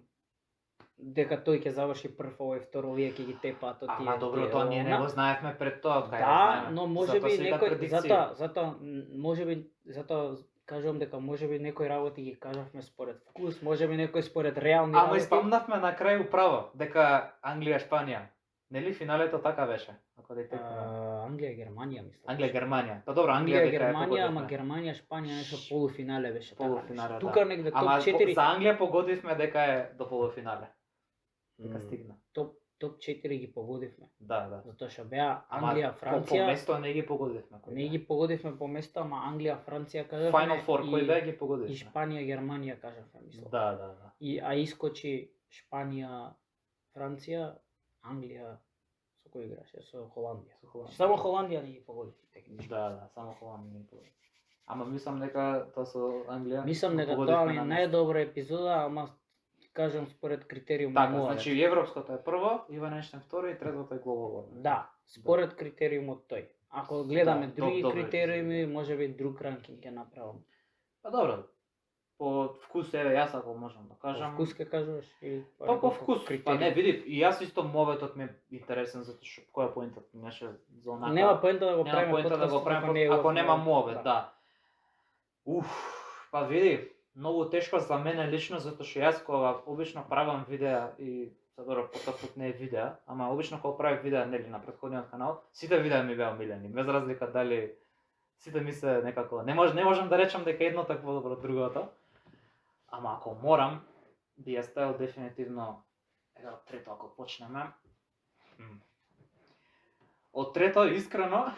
дека тој ќе заврши прв, овој втор, овие ќе ги тепаат од тие. Ама добро, тоа ние не го знаевме пред тоа, кај Да, но можеби некој затоа кажувам дека можеби некои работи ги кажавме според вкус, можеби некои според реални Ама работи. испамнавме на крај управо дека Англија Шпанија. Нели финалето така беше? Ако да Англија Германија мислам. Англија Германија. Па добро, Англија дека Германија, ама Германија Шпанија нешто полуфинале беше така. Полуфинале, Тука да. негде топ Ама 4. за Англија погодивме дека е до полуфинале. Дека стигна. Топ 4 ги погодивме. Да. Затоа што беа Ама Англија, по Франција. место не ги погодивме. Не ги погодивме по место, ама Англија, Франција кажавме. Final Four кој беа ги погодивме. И Шпанија, Германија кажавме, мислам. Да. А искочи Шпанија, Франција, Англија, со кој играше? Со Холандија. Само Холандија не ги погоди технички. Да, само Холандија не ги погоди. Ама мислам дека тоа со Англија. Мислам дека тоа ми е најдобра епизода, ама кажам според критериум така, мора. значи европското е прво, Иван Енштейн второ и третото е Global Warming. Да, според критериумот тој. Ако гледаме Да, други добро критериуми, можеби друг ранкинг ќе направам. Па добро. По вкус еве јас ако можам да кажам. По вкус ке кажуваш или Па по вкус. Па не види, и јас исто моветот ми е интересен затоа што која е поентот неше за онака. Нема поента да го Нема правиме поента да го правиме ако нема мовет, да. Па види, многу тешко за мене лично затоа што јас кога обично правам видеа и добро потоа не е видеа, ама обично кога правев видеа нели на претходниот канал, сите видеа ми беа омилени, без разлика дали сите ми се некако не можам да речам дека едното е подобро од другото. Ама ако морам, би ја ставил дефинитивно од трето ако почнеме. Од трето искрено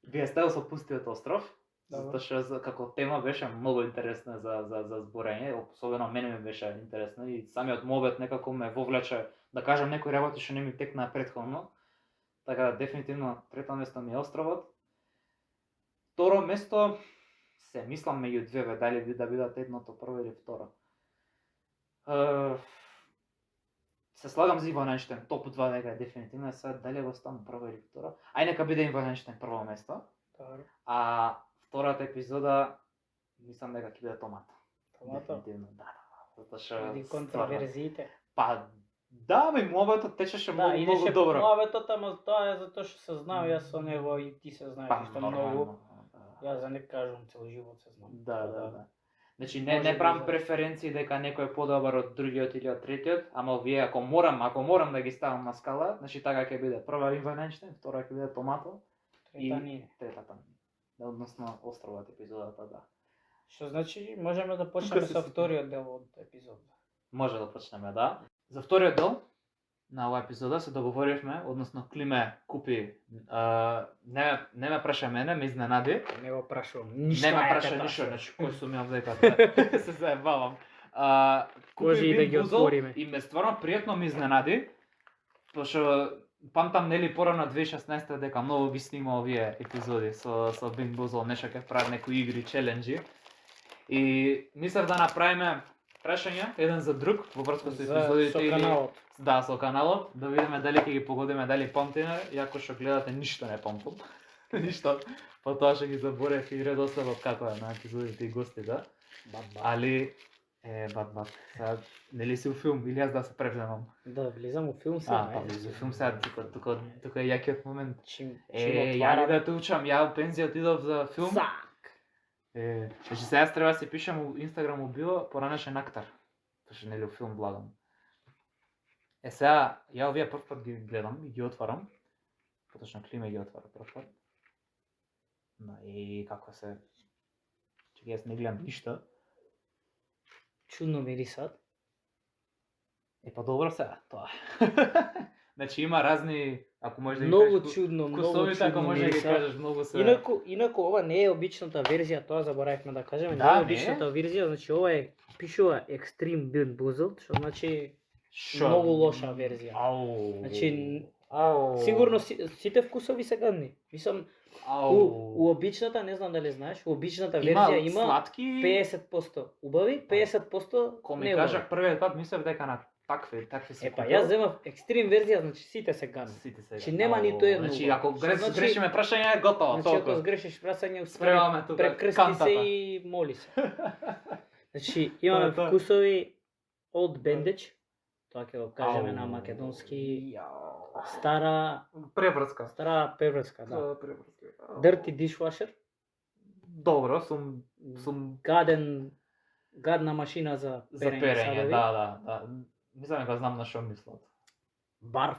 би ја ставил со Пустиот остров. Затоа што како тема беше многу интересна за зборење, особено мене ми беше интересна и самиот мовет некако ме вовлече да кажам некои работи што не ми текнаа претходно. Така дефинитивно трето место ми е островот. Второ место се мислам меѓу две, дали да бидат едното прво или второ. Се слагам за Иван Енштейн, топ 2 дека е дефинитивно, сега дали го ставам прво или второ. Ај нека биде Иван Енштейн прво место. А втората епизода мислам дека ќе биде Томато. Дефинитивно, да. Затоа што ради контроверзиите. Па да, моветот течеше многу добро. Моветот, ама тоа е затоа што се знам јас со него и ти се знаеш исто многу. Јас за не кажам цел живот се знам. Да. Значи не правам преференции дека некој е подобар од другиот или од третиот, ама вие ако морам да ги ставам на скала, значи така ќе биде прва Иван Енштейн, втора ќе биде Томато и третата не. Односно островот епизодата, да. Што значи можеме да почнеме со вториот дел од епизодата. Може да почнеме, да. За вториот дел на оваа епизода се договоривме, односно Климе купи, не ме праша мене, ме изненади. Не го прашувам ништо. Не ме праша ништо, значи кој сум ја дека се заебавам. Може и да ги отвориме. И ме стварно пријатно ме изненади, пошто памтам нели порано 2016 дека многу ги снима овие епизоди со Bing Boozle, нешто ќе прават некои игри, челенџи. И мислев да направиме прашања еден за друг во врска со епизодите или каналот. Да, со каналот, да видиме дали ќе ги погодиме, дали памтиме, иако што гледате ништо не памтам. Ништо. Потоа што ги заборев и редоследот како е на епизодите и гостите. Али бат. Сега нели си у филм или јас да се превземам? Да, влизам у филм сега. Па влизам у филм сега, тука е јакиот момент. Ја да те учам, ја у пензија отидов за филм. Значи сега јас треба да се пишам у Инстаграм у био поранешен актер. Пошто нели у филм влагам. Сега ја овие прв пат ги гледам и ги отварам. Поточно Климе ги отвара прв пат. Да, и како се чеки јас не гледам ништо. Чудно мирисат. Па добро сега, тоа. Значи има разни, ако можеш да ги Многу кажеш, чудно, многу вкусовите, ако чудно можеш да ги мириса. кажеш, многу се... Инаку ова не е обичната верзија, тоа заборавивме да кажеме, Да, не е не е. обичната верзија, значи ова е пишува Extreme Bean Boozled, што значи Шо? многу лоша верзија. Ау. Значи, Ау. сигурно сите вкусови се гадни. Мислам, у обичната, не знам дали знаеш, у обичната верзија има сладки 50% убави, 50% Ко ми не кажа убави. првиот пат мислев дека на такви се Епа, јас земав екстрим верзија, значи сите се гадни. Сите се. Значи нема ниту едно. Значи ако Значи- грешиме прашање, готово, Значи толку. ако сгрешиш прашање, Спремаме тука прекрсти кантата. се и моли се. Значи имаме Тоа. вкусови Old Bandage, тоа ќе го кажеме на македонски, стара Преврска. преврска, да. Преврска. Dirty Dishwasher, Добро, сум гадна машина за за перење перење, садови. да. Мислам дека знам на што мислат. Барф,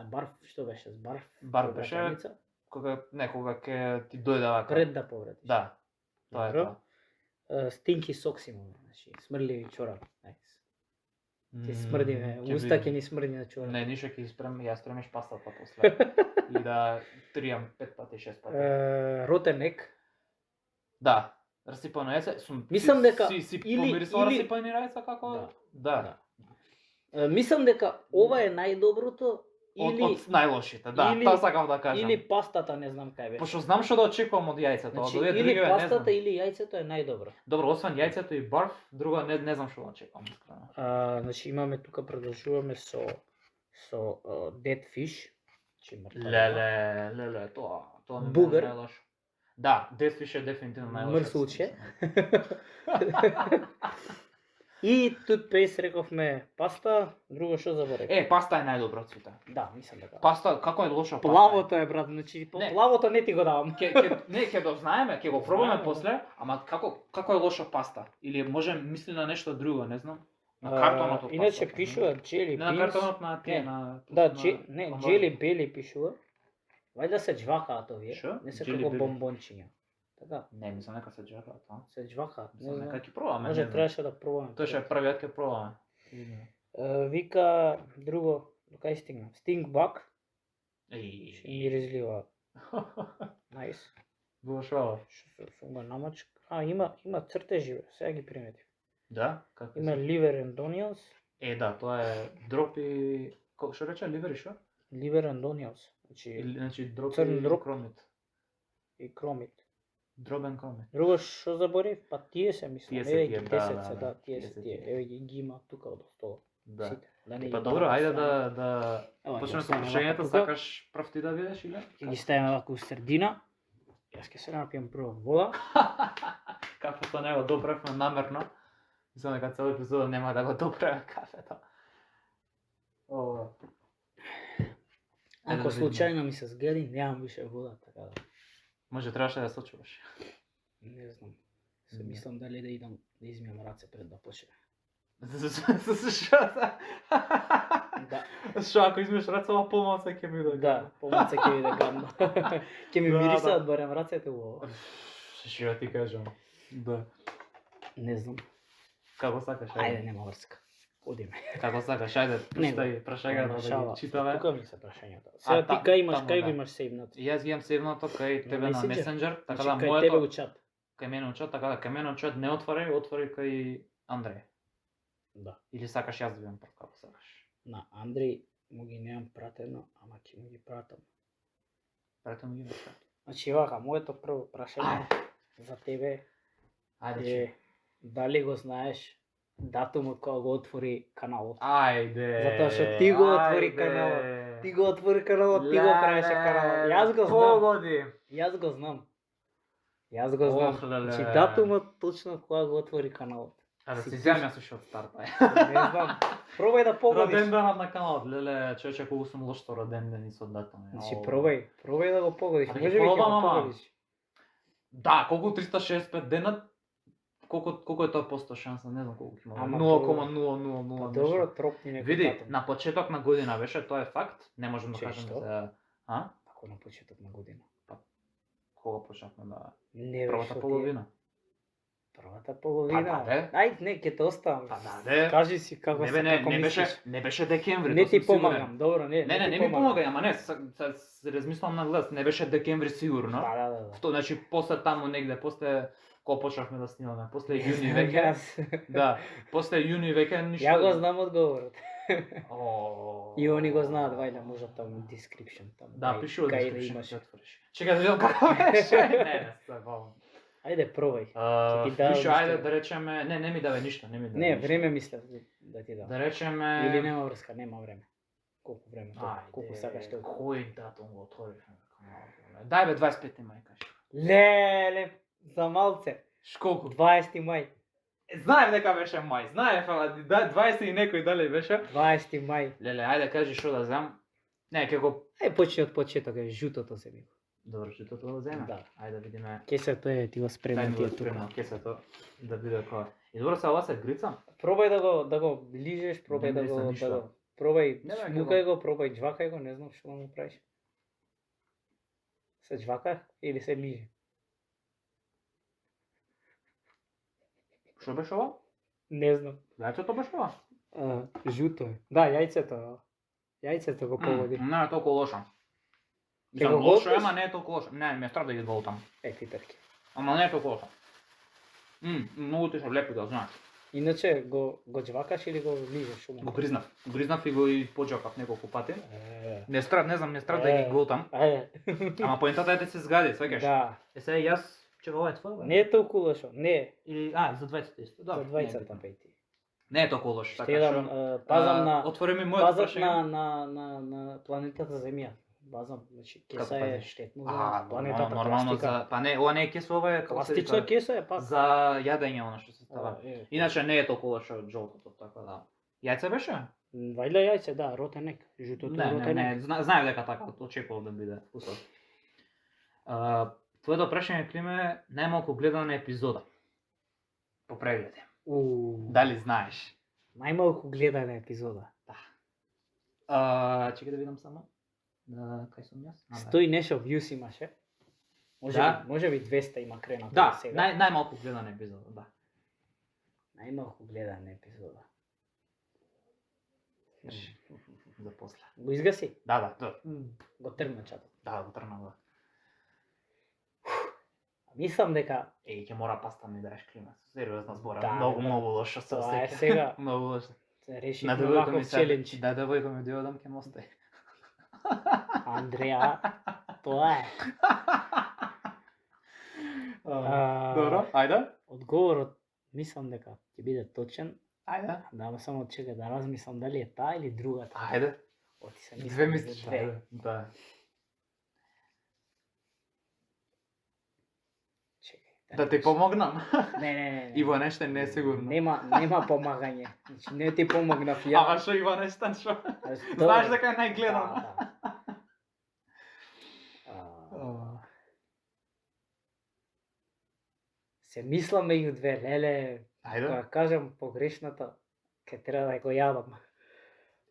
барф, што беше? Барф Беше братаница? кога ќе ти дојде вака. Пред да повредиш. Да. Тоа е Добро. тоа. Stinky socks имаме, значи смрливи чорапи. Ти смрдиме, Ќе уста видим. ќе ни смрди на чорап. Не, ништо ќе ја спремиш пастата после. И да тријам 5 пати, 6 пати. Rotten egg. Да. Расипано яйце, Мислам дека си или- помирисува или- расипани яйца како? Да. Мислам дека ова е најдоброто или Од најлошите, да. или- Тоа сакав да кажам. или пастата, не знам кај беше. Пошто знам што да очекувам од јајцето, Значи, од овие или други не знам. пастата или јајцето е најдобро. Добро, освен јајцето и барф, друго не знам што да очекувам искрено. Значи имаме тука продолжуваме со dead fish, че мртва. Леле, тоа не Бугар. е најлошо. Да, Death Fish е дефинитивно најлошо. Мрсулче. И toothpaste рековме паста, друго што заборев. Паста е најдобро од сите. Да, мислам дека. Паста, како е лоша паста? Плавото е, брат, значи Не. плавото не ти го давам. Ќе го знаеме, ќе го пробаме Знаеме, после, ама како е лоша паста? Или може мисли на нешто друго, не знам. На картонот од Иначе пастата, пишува jelly Не на beans. картонот на тие Не. на Да, на- не, на- jelly belly пишува. Вајда се џвакаат овие, Шо? не се Jelly како belly. бомбончиња. Така, Не, мислам нека се џака тоа. се џвакаат, не Мислам знам. нека ќе пробаме. Може не знам. требаше да пробаме. Тоа ќе е првиот ќе пробаме. Вика друго, до кај стигна? Stingbug, Еј. миризлива. Најс. Бушава. Што го намачка? Има цртежи, бе, сега ги приметив. Да? Како Има liver and onions, Да, тоа е дропи што рече ливер и што? liver and onions, Значи дропи црн дроп. кромит. и кромит. Дробен кромит. Друго што заборев? Па тие се мислам. Тие се Еве тие, ги да, 10 да, се, да, да, тие тие се се тие. тие. Еве ги има тука од стола. Да. Сите. Да не Па ги добро, бавам ајде страна. да Ева, почнеме ќе со оставиме прашањата, вака тука. сакаш прв ти да видиш или? Ќе ги ставиме вака у средина. Јас ќе се напијам прво вода. Кафето не го допревме намерно. Мислам дека цел епизода нема да го допреме кафето. Ова. Ако случајно ми се сгери, немам више вода, така да. Може требаше да се очуваш. Не знам. Се мислам дали да идам да измијам раце пред да почне. Да. Што ако измеш рацова помалку ќе ми да. Да, помаца ќе биде гадно. Ќе ми Да, мирисаат барем рацете во. Што ја ти кажам. Да. Не знам. Како сакаш? Ајде, нема врска. Одиме. Како сакаш, ајде, пуштай прашањата да ги читаме. Тука ми се прашањата. Сега ти кај имаш, кај го имаш сейвнат? Јас ги имам сейвнато кај тебе на Messenger? Messenger, така Значи, да кај тебе моето у чат. кај мене у чат, така да кај мене у чат не отвори, отвори кај Андреј. Да. Или сакаш јас да видам прв, како сакаш. На Андреј му ги немам пратено, ама ќе му ги пратам. Пратам ги нешто. Значи вака, моето прво прашање за тебе Ајде. е дали го знаеш датумот кога го отвори каналот? Ајде. Затоа што ти го отвори ајде. каналот. Ти го отвори каналот, ти го правеше каналот. Јас го знам. Погоди. Јас го знам. Јас го знам. Ох, леле. Значи датумот точно кога го отвори каналот. А да Си се ти- изјавам јас уште од старта. Не знам. Пробај да погодиш. Роден денот на каналот, леле, човече колку сум лош што роден ден и со датуми. Значи Ау. пробај да го погодиш. Абе, ќе Може би ќе пробам, го ама. погодиш. Да, колку 365 денот, колку е тоа посто шанса, не знам колку ќе има. Ама 0,000 Па нешто. добро, тропни некој Види, датум. на почеток на година беше, тоа е факт, не можам да Че, кажам што? за Како на почеток на година. кога почнавме да Не бе, првата што ти е? половина. Првата половина. Па, да, Ај, не, ќе те оставам. Па да, Кажи си како Не, се не, како не беше, мислиш. не беше декември, Не тоа ти сум сигурен. помагам, добро, не. Не, ти не ми помагај, ама не, се размислам на глас, не беше декември сигурно. Да. Тоа значи после таму негде, после кога почнавме да снимаме, после јуни веќе. Јас. Да, после јуни веќе ништо. Ја го знам одговорот. О. И они го знаат, вајда, може таму description таму. Да, пиши од кај да description имаш. ќе отвориш. Чекај да видам како беше. Не, се бавам. Ајде, пробај. Ќе ти дадам Пиши, нешто. ајде да речеме, не ми давај ништо, не ми давај. Не, ништо. време мислев да ти дам. Да речеме Или нема врска, нема време. Колку време тоа? Колку сакаш тоа? Кој датум го отвориш? Дај бе 25 мај кажи. Леле, за малце. Школку? 20 мај. Знаев дека беше мај, знаев, ама 20 и некој дали беше? 20 мај. Леле, ајде кажи што да знам. Не, ќе го... Ај почни од почеток, жутото се вика. Добро, што тоа да земе? Да. Ајде да видиме. Кесето е, ти го спремам тие тука. Кесето, да биде која. И добро се ова се грица? Пробај да го лижеш, пробај Не да го мислам ништо. пробај Не, бе, смукај го, пробај џвакај го, не знам што да му правиш. Се џвака или се лиже? Што беше ова? Не знам. Јајцето беше ова? Жуто е. Да, јајцето. Јајцето го погоди. Не е толку лошо. Ќе Мислам, го лошо е, готвиш? ама не е толку лошо. Не, ми е страв да ги голтам. Питерки. Ама не е толку лошо. Многу ти се лепи да знаеш. Иначе го џвакаш или го лижеш шумно? Го гризнав. Го гризнав и го и поџакав неколку пати. Е. Не страв, не знам, не страв да ги голтам. Ама поентата е да се згади, сваќаш. Да. Сега јас ќе ова е твој. Не е толку лошо. Не. Или за двајцата исто. За двајцата пети. Не е толку лошо, Ще така дам, што. пазам на Отвори ми моето пазат прашање. на планетата Земја. Базам, значи Како кеса е пазиш? штетно за планетата, нормално пластика. за па не, ова не е кеса, ова е како се Пластична вика, кеса е пак. за јадење она што се става. Иначе не е толку лошо од жолтото, така да. Јајце беше? Вајда јајце, да, ротенек, жутото ротенек. Не, знаев дека така очекував да биде вкусот. Твоето прашање, Климе, е најмалку гледана епизода по прегледи. Дали знаеш? Најмалку гледана епизода. Чекај да видам само. Кај сум јас? 100 и нешто views имаше. Може би 200 има кренато Да, сега. најмалку гледана епизода, да. Најмалку гледана епизода. За после. Го изгаси? Да. Го тргна чатот. Да, го тргна го. Мислам дека Ќе мора паста ми даеш, Климе. Сериозно зборам. Да, Многу лошо се тоа е осеќам. сега. Многу лошо. се реши На на девојка ми ваков се. челендж. Да, девојка ми дојдам ќе ме остави. Андреа, тоа е. Добро, ајде. Одговорот мислам дека ќе биде точен. Ајде. Да, само чекај да размислам дали е таа или другата. Ајде. Оти се Две мислам мислиш, за две. ајде. Да. Чекај. Да ти помогнам. Не. Иванеште не е сигурно. Нема помагање. Значи не ти помогнав ја. Ама што Иванештан што? А, Знаеш дека е најгледан. Да. Се мислам меѓу две, леле, Ајде. кога кажам погрешната, ќе треба да го јадам.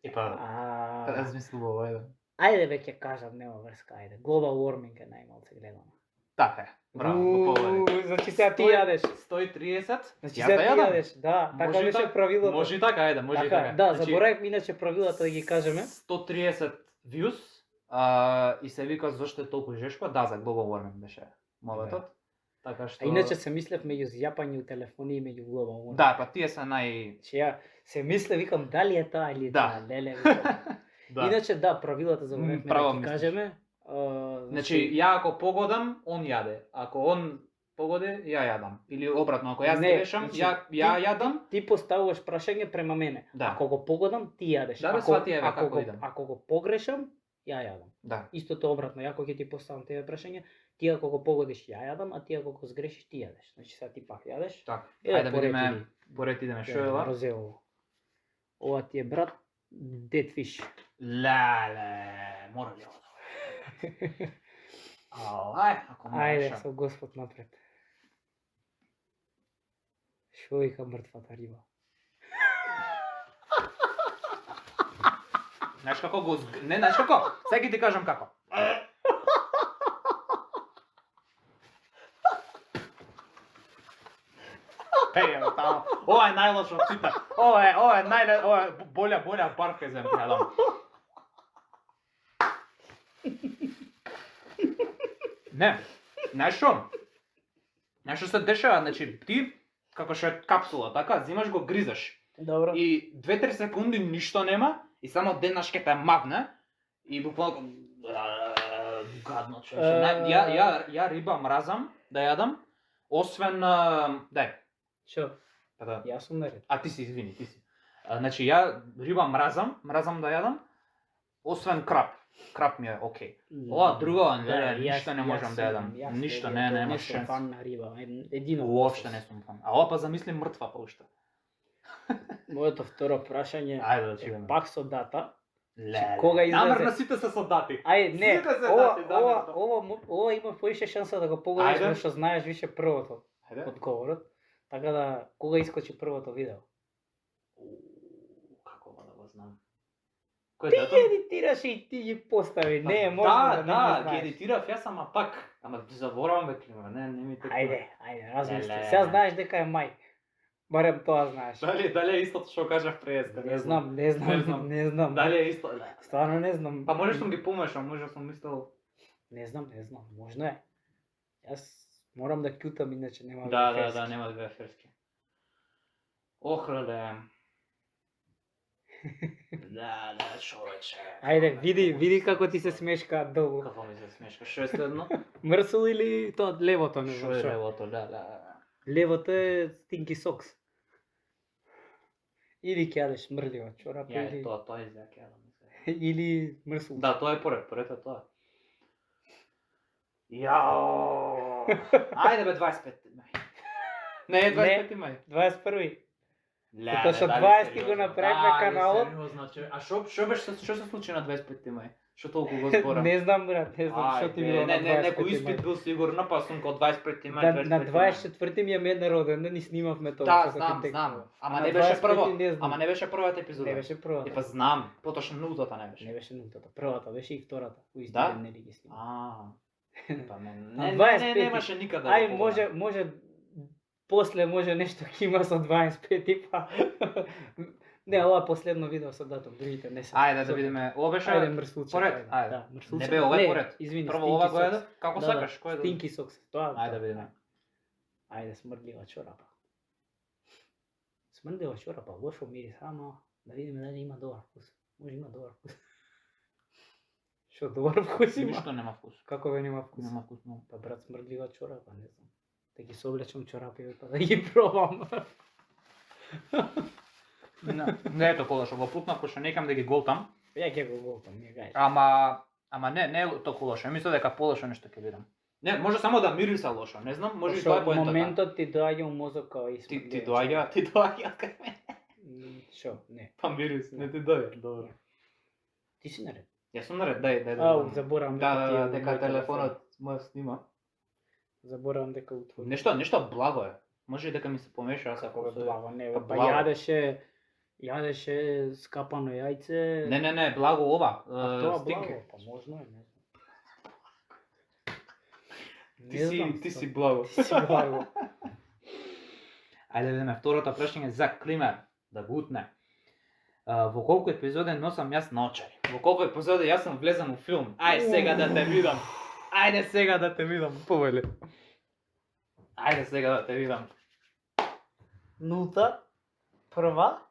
Епа, А, размислував, ајде. Ајде веќе ќе кажам, нема врска, ајде. Global warming е најмалце гледано. Така е. Браво, го победи. Значи сега ти јадеш. 130. Значи Јас сега да ти јадам. јадеш, да, така Може и беше правилото. Може и така, ајде, може и Така, така. да, Значи, заборавив иначе правилата да ги кажеме. 130 views и се вика зошто е толку жешко, да, за global warming беше моветот. Така што А иначе се мислев меѓу зјапање у телефони и меѓу global warming. Да, па тие се нај Че ја се мислев, викам дали е таа или Да. таа, леле. Викам. да. Иначе да, правилата заборавивме Право да ги мислиш. кажеме. Значи, ја ако погодам, он јаде. Ако он погоди, ја јадам. Или обратно, ако јас Не, грешам, значи, ја ти- јадам. Ти поставуваш прашање према мене. Да. Ако го погодам, ти јадеш. Да, бе, свати, еве, како идам. Ако го погрешам, ја јадам. Да. Истото обратно, ја ако ќе ти поставам тебе прашање, ти ако го погодиш, ја јадам, а ти ако го сгрешиш, ти јадеш. Значи сега ти пак јадеш. Така. Еве, Ајде поред видиме, иди. поред идеме што Ја, е ова? Розеово. Ова ти е брат Dead Fish. Леле, мора ли ова? Ај, ако Ајде, можеш. со Господ напред. Шо вика мртвата риба? Знаеш како го не, знаеш како? Сега ќе ти кажам како. таму. Ова е најлошо од сите. Ова е боља парфезен јадам. Не, знаеш што се дешава, значи ти како што е капсула, така, зимаш го гризаш. Добро. И 2-3 секунди ништо нема и само денаш ќе те мавне и буквално гадно човече. Ја риба мразам да јадам, освен дај. Шо? Па да. Јас сум наред. А ти си, извини, ти си. Значи ја риба мразам да јадам, освен крап. Крап ми е окей. Ова друго, ништо не можам да јадам. Ништо нема шанс. Не сум фан на риба. Едино. Уопште не сум фан. А ова па замисли мртва па уште. Моето второ прашање Ајде да е чуеме. пак со дата. Леле. Кога излезе? Намерно сите се со дати. Ајде, не. Сите се дати, Ова има поише шанса да го погодиш, Ајде. зашто знаеш више првото Ајде. одговорот. Така да, кога искочи првото видео? Како да го знам? Кој Ти датум? ги едитираш и ти ги постави. Не, може да не ги ги знаеш. едитирав јас, ама пак. Ама заборавам бе клима, не ми текува. Ајде, размисли. Леле. Сега знаеш дека е мај. Барем тоа знаеш. Дали е истото што кажав преска? Не знам. Дали е исто? Стварно не знам. Па може сум ги помешал, може сум мислел. Не знам. Можно е. Јас морам да кјутам, иначе нема Да, нема да бе ферски. Ох, леле. Да, човече. Ајде, види како ти се смешка долго. Како ми се смешка, што е следно? Мрсул или тоа левото, не Што знам е што. левото, да. Левото е стинки сокс. Или ќе јадеш мрлива чорапа, Ја, или тоа е за ќе јадам. или мрсул. Да, тоа е поред е тоа. Јао. Ајде бе 25 мај. Не е 25 мај. 21. Леле, Затоа што дали 20 сериозно? го направивме каналот. Сериозно, а што се случи на 25 мај? Што толку го зборам? Не знам, брат, не знам што ти било на 25. Некој испит бил сигурно, па сум као 25 мај, Да, 25 на мај. 24 ми е мен роден ден и снимавме тоа. Да, што ти текнува. знам. Ама На не беше 25 прво. не знам. Ама не беше првата епизода. Не беше првата. Е, па знам, поточно нултата не беше. Не беше нултата. Првата беше и втората. У исти Да? ден нели ги снима. Па На не 25 немаше никаде. Ај, да го може после може нешто ќе има со 25 па. Не, ова е последно видео со датум, другите не се. Ајде да видиме. Ова беше Ајде мрсулче. поред. Ајде. Да, мрсулче. Не бе, ова е поред. Извини, Прво Stinky ова го Socks. јадев. Како Да, сакаш? Кој е да? Stinky Socks. Тоа. Ајде да видиме. Ајде, смрдлива чорапа. Смрдлива чорапа, лошо мирис, ама да видиме дали има добар вкус. Може има добар вкус. Што добар вкус има? Ништо нема вкус. Како бе нема вкус? Нема вкус, но. Па брат, смрдлива чорапа, не знам. Да ги соблечам чорапи, па да ги пробам. Не е толку лошо, во путна пошто некам да ги голтам. Ја ќе го голтам, не гајш. Ама не е толку лошо. Мислам дека полошо нешто ќе видам. Не, може само да мириса лошо, не знам, може и тоа е поентата. Моментот ти доаѓа у мозок као и Ти доаѓа кај мене. Шо, не. Па мирис, не ти доаѓа, добро. Ти си наред. Јас сум наред, дај. Ау, заборавам Да, ти е дека мој телефонот мој снима. Заборавам дека утвори. Нешто благо е. Може и дека ми се помеша Како бе се... благо, не, Па па благо. јадеше скапано јајце. Не, благо ова. Тоа стинки. благо, па можно е, не знам. Ти си благо. Ти си благо. Ајде да видиме второто прашање за Климер, да го утне. Во колку епизоди носам јас наочари? Во колку епизоди јас сум влезен у филм? Ајде сега да те видам. Ајде сега да те видам, повеле. Ајде сега да те видам. Нулта, прва.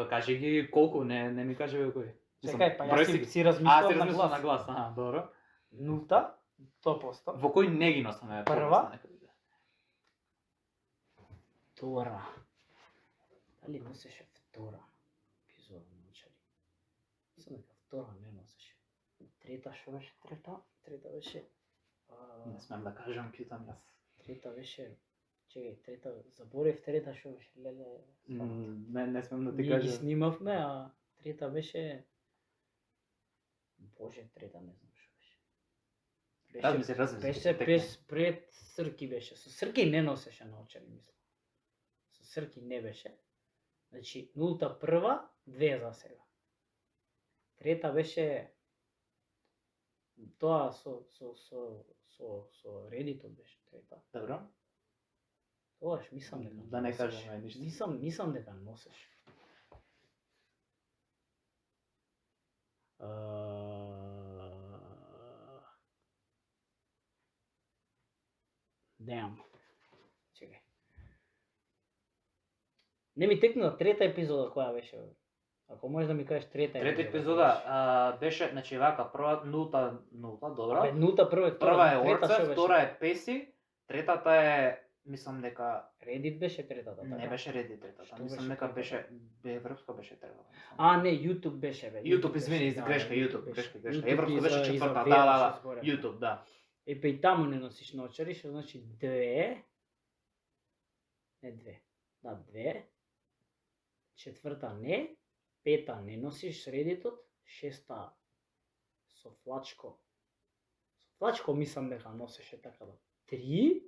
Кажи ги колку, не ми кажи бе кој. Чекај, па Број јас си си размислувам на размислувам на глас. глас, добро. Нулта, 100%. Во кој не ги носаме? Прва? Втора. Дали носеше втора епизода на Очари? Мислам дека втора не носеше. Трета, што беше трета? Трета беше... Не смем да кажам, питам јас. Трета беше... Чекај, трета... Заборев трета, што беше? Леле... Не смем да ти Ние ги кажам. снимавме, а трета беше... Боже, трета не знам што беше. Размисли. Беше пред Срки беше. Со Срки не носеше на Очари, мислам. Со Срки не беше. Значи, нулта прва, 2 за сега. Трета беше тоа со Редитот беше трета. Добро. Тогаш мислам дека Да не носиш. кажеме ништо. Мислам дека носиш. Damn. Чекај. Не ми текнува трета епизода која беше. Ако можеш да ми кажеш трета епизода беше, значи вака, прва нулта, добра. Абе, нулта прва е Прва е Орце, втора е Песи, третата е, мислам дека Reddit беше третата, така? не беше Reddit третата, Што мислам беше дека третата? беше европска беше третата. А, не, YouTube беше, бе. YouTube, извини, беше, грешка, да, YouTube, беше. грешка. YouTube Европска и беше за четврта, Вера да, што зборевме. YouTube, да. Па и таму не носиш наочари, што значи две. Не две. Да, две. Четврта не. Пета не носиш Redditот. Шеста со флачко. Со флачко мислам дека носеше така да. Три.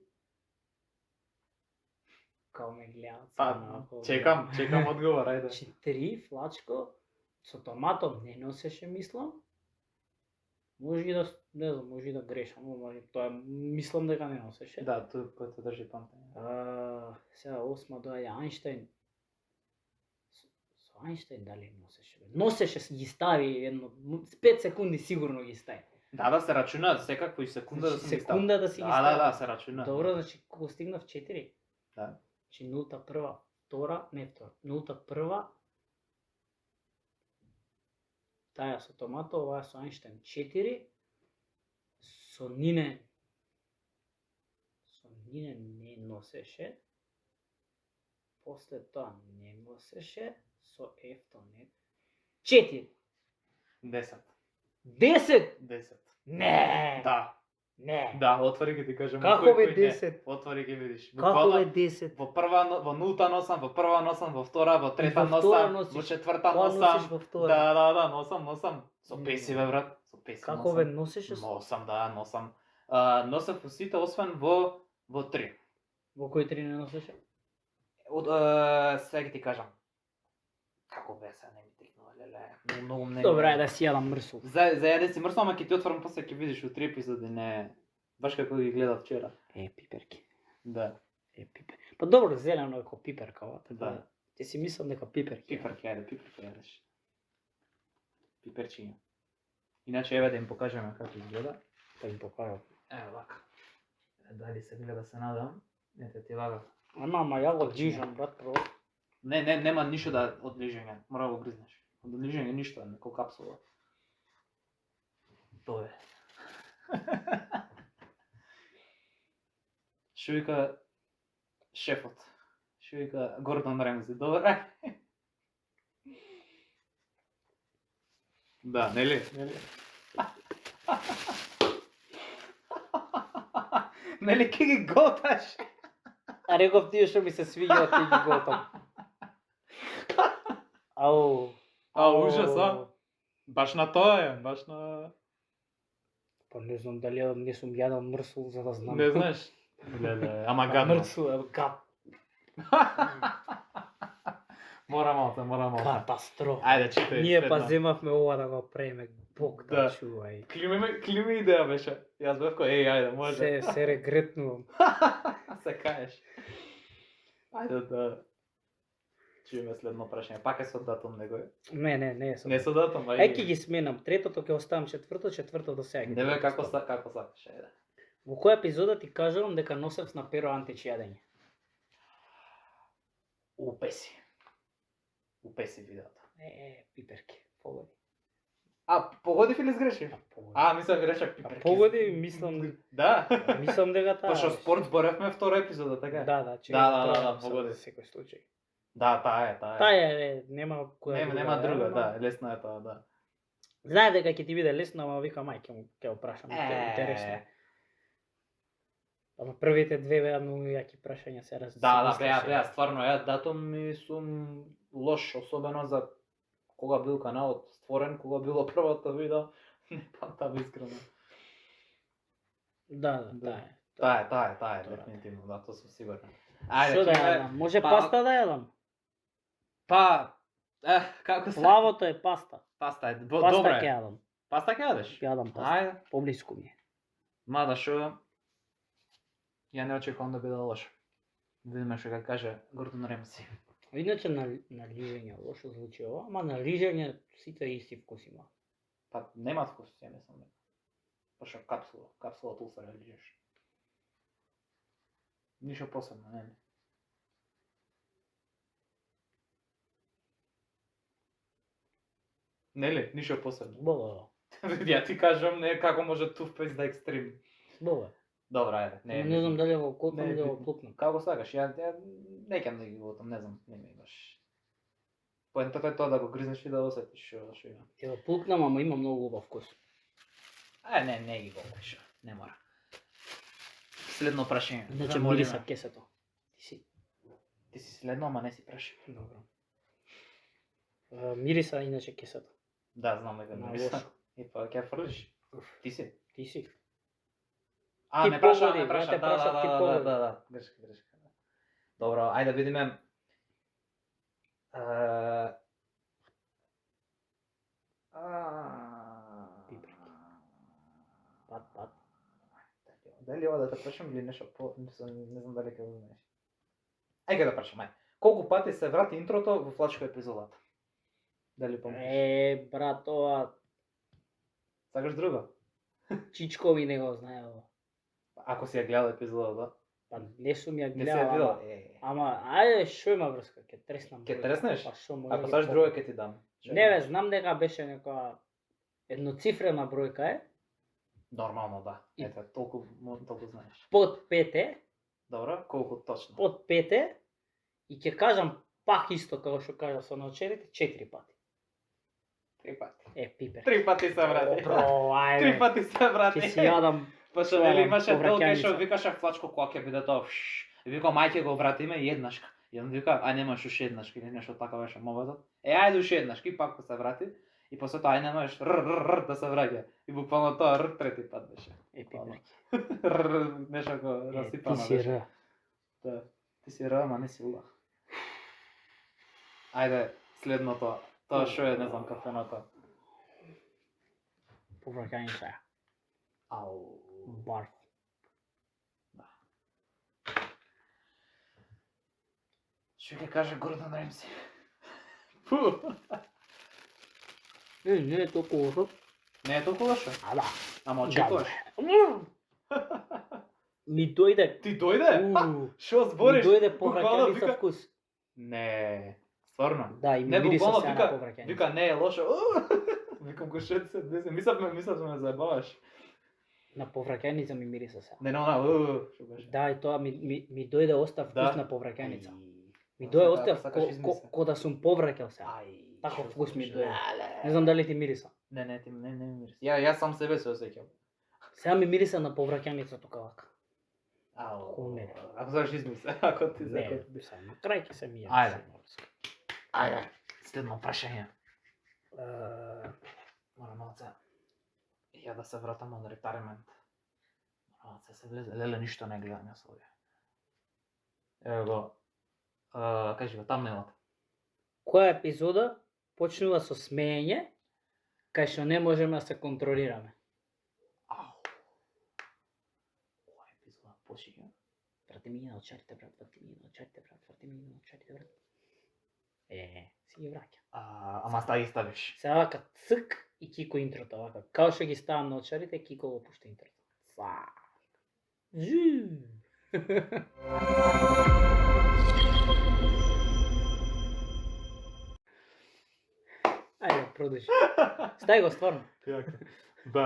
Као ме гледаат. Па, чекам одговор, ајде. Четири флачко. Со томатом не носеше, мислам. Може и да, не знам, може и да грешам, но тоа мислам дека не носеше. Да, тој кој држи памтење. Сега осма доаѓа Ајнштајн. Со Ајнштајн дали носеше? Носеше, ги стави едно 5 секунди сигурно ги стави. Да се рачуна секако и секунда да се ги стави. Секунда да си ги стави. Да, се рачуна. Добро, значи кога стигнав 4. Да. Значи нулта прва, втора, не втора. Нулта прва. Таја со томато, оваа со Ајнштајн 4. Со Нине не носеше. После тоа не носеше. Со Ефто не. 4. 10. 10? Не. Да. Не. Да, отвори ги ти кажам. Како бе 10? Отвори ги видиш. Како бе 10? Во нулта носам, во прва носам, во втора, во трета носам, во четврта носиш носам. во втора? Да, носам. Со Песи бе брат, со Песи. Како бе носеше? Носам, да, носам. Носев во сите освен во 3. Во кои 3 не носеше? Сега ти кажам. Како бе се, не ми текнува, леле. Многу не. Добре, да си јадам мрсул. За јаде си мрсул, ама ќе ти отворам после ќе видиш у 3 епизоди, не. Баш како ги гледав вчера. Пиперки. Да. Пипер. Па добро, зелено е ко пиперка, ова. Да. Ти си мислам дека пиперки. Пиперки, пиперки јадеш. Пиперчиња. Иначе еве да им покажеме како изгледа. Да им покажам. Ево вака. Дали се гледа, се надам. Ете ти вака. Ама ја го лижам, брат, прво. Не, нема ништо да од лижење. Мора да го гризнеш. Од лижење ништо, неко капсула. Тоа е. Шо вика шефот? Шо вика Гордон Ремзи? Добре? Да, нели? Нели ке ги готаш? А реков тие што ми се свиѓаат и ги готам. Ау. Ужас, а? Баш на тоа е, баш на... Па не знам дали не сум јадал мрсул за да знам. Не знаеш? Леле, ама гадно. Мрсул е гад. Мора малце. Катастрофа. Ајде, читај. Ние па земавме ова да го преме. Бог да чувај. Клими идеја беше. Јас бев кој, ајде, може. Се регретнувам. Се каеш. Ајде да чуеме следно прашање. Пак е со датум него е. Не. Не со датум, Ај ќе ги сменам. Третото ќе оставам четвртото сега. Не бе како сакаш, ајде. Во која епизода ти кажувам дека носев на перо античјадење? Упеси видеото. Пиперки. Погоди. Погодив или сгрешив? Погоди. Мислам грешак пиперки. Погоди, мислам. Да. Мислам дека таа. Пошто спорт зборевме втора епизода, така? Да, погоди. За секој случај. Да, таа е. Таа е, нема која. Нема друга, да, лесно е тоа, да. Знае дека ќе ти биде лесно, ама вика мајке ќе го прашам, интересно. Ама првите две беа многу јаки прашања се раз. Да, беа, стварно, датум ми сум лош, особено за кога бил каналот створен, кога било првото видео, не памтам искрено. Да, Таа е, дефинитивно, да, тоа сум сигурен. Што да јадам? Може паста да јадам? Како се? Плавото е паста. Паста е, Паста добре. ќе јадам. Паста ќе јадеш? Јадам паста. Ајде. Поблиску ми е. Мада шо? Ја не очекувам да биде лошо. Видиме што ќе каже Гордон Ремси. Иначе на лижење лошо звучи ова, ама на лижење сите исти вкус има. Па немаат вкус, ја не сум. Па што капсула тулса ја лижеш. Ништо посебно, не. Нели, ништо посебно. Бolo. Ја ти кажам не како може туфпест да екстрим. Бolo. Добра, ајде. Не знам дали го колкам да го плукнам. Како сакаш, ја не ќам да ги готам, не знам, не ми баш. Поентата е тоа да го гризнеш и да осетиш што има. Ќе го плукнам, ама има многу убав вкус. Не ги голташ, не мора. Следно прашање. Значи мириса кесето. Ти си следно, ама не си прашање. Добро. Мириса иначе кесето. Да, знам дека мириса. И па ќе фрлиш. Ти си. Ти си. Не праша. Да. Грешка. Добро, ајде да видиме. Пат. Дали ова да те прашам или нешто по... Не знам дали ќе го знаеш. Ајде да прашам, ајде. Колку пати се врати интрото во Флачко епизодата? Дали помниш? Брат, ова... Сакаш друго? Чичкови не го знае ова. Ако си ја гледал епизодата? Па не сум ја Не си ја гледал, видел? ама ајде шо има врска, ќе треснам. Ќе треснеш? Па шо може? Ако сакаш друго ќе ти дам. Не бе, знам дека беше некоја едноцифрена бројка е. Нормално, да. Ете, толку знаеш. Под 5 е. Добро, колку точно? Под 5 е. И ќе кажам пак исто како што кажа со научерите, 4 пати. 3 пати. Пипер. 3 пати се врати. Добро, ајде. 3 пати се врати. Ќе си јадам. Па што нели имаше толка што викаше Флачко кога ќе биде тоа. И вика мајке го вратиме еднашка. И он вика ај немаш уште еднашка или нешто така беше мовата. Ајде уште еднашка и пак се врати. И после тоа ај немаш да се враќа. И буквално тоа трети пат беше. Пипер. Нешто го расипано Ти си беше. Р. Да. Ти си Р, ама не си улах. Ајде, следното. Тоа што е, не знам, кафеното. Повраќањица. Ау. Бар. Да. Што ќе каже Гордон Ремси? Не е толку лошо. Не е толку лошо? Да. Ама очекуваш. Ми дојде. Ти дојде? Што збориш? Ми дојде Буквално повраќањица вика- вкус. Не, стварно. Да, и Не, мириса буквално се на вика, повраќањица. вика не е лошо. Викам го шет се, мислав ме заебаваш. На повраќањица ми мириса се. Не, она, што беше? Да, и тоа ми дојде оста вкус Да. на повраќањица. Ми Сакаш дојде оста измиса. ко да сум повраќал се. Ај. Таков што вкус ми збориш? дојде. Леле. Не знам дали ти мириса. Не, ти не мирис. Јас сам себе се осеќам. Сега ми мириса на повраќањица тука вака. Ау. Не. Ако сакаш измисли, ако ти Не, закоти. сега на крај ќе се ми јади. Ајде. Ајде, следно прашање. Мора малце ја да се вратам од ретаремент. Малце се влезе, леле ништо не гледам јас овде. Ево го. Кажи го, тамнелот. Која епизода почнува со смеење, кај што не можеме да се контролираме? Ау. Која епизода почиња? Врати ми на очарите, брат, врати ми на очарите, брат, врати ми на очарите, брат. Си ги враќа. Ама ста ги ставиш. Сега вака цк и Кико интрото, вака. Као што ги ставам на очарите, Кико го пушта интрото. Жу. Ајде, продолжи. Стај го стварно. Да.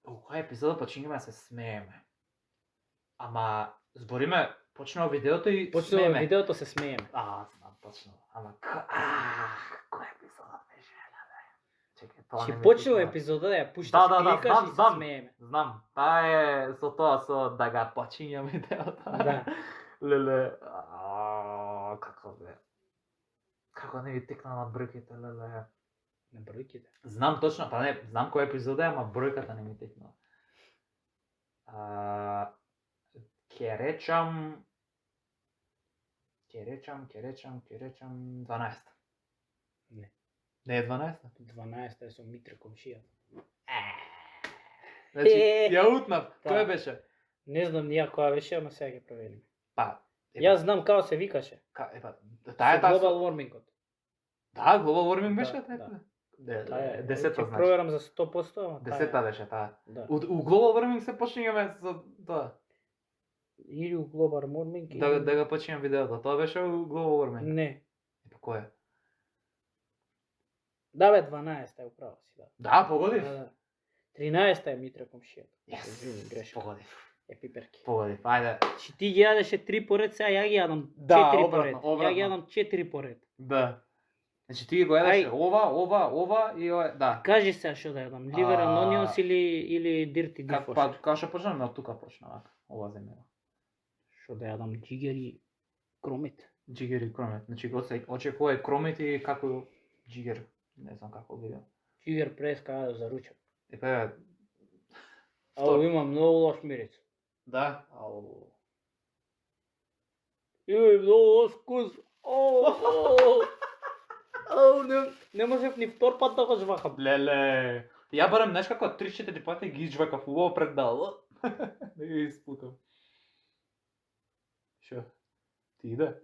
У која епизода почињаме да се смееме? Ама збориме почнува видеото и Почнува смееме. видеото, се смееме. Знам точно. Ама која епизода беше? Чекај, тоа Ќе не ми почнува тикна. епизода да ја пушташ, Да, кликаш и се знам. смееме. Знам, таа е со тоа со да га почињам видеото. Да. Леле, како бе. Како не ви текна на бројките, леле. На бројките. Знам точно, па не, знам која епизода е, ама бројката не ми текна. Ќе речам 12. Не. Не е 12? 12 е со Митре комшијата. Значи, ја утнав. Да. Која беше? Не знам нија која беше, ама сега ќе провериме. Па, Јас знам како се викаше. таа Global warmingот. Да, global warming беше Да, така. Таа Десета ќе значи. проверам за 100%, ама Десета беше таа. Да. У global warming се почињаме со тоа. Или у global warming Да го почињам видеото. Тоа беше у global warming. Не. Па кој е? Да бе, 12 е управо си, да. Да, погодив. Да. 13 е Митра комшијата. Јес, Грешка. погодив. Епиперки. Погодив, ајде. Чи ти ги јадеше 3 поред, сега ја ги јадам 4 Да, поред. обратно. Ја ги јадам 4 поред. Да. Значи ти го едеше ова и ова, да. Кажи се што да јадам, liver and onions или dirty Па dishwasher. како што почнам, од тука почна вака. Ова земјава. Што да јадам джигер и кромит. Джигер и кромет. Значи очекува и кромет и како джигер. Не знам како го видам. Джигер преска за ручок. Епа, Ау има многу лош мирис. да. Ау. Има многу лош вкус. Не можев ни втор пат да го жвакам. Леле. Ја барам знаеш како 3-4 пати ги изжвакав убаво пред да. Да ги испукам. Шо? Ти иде?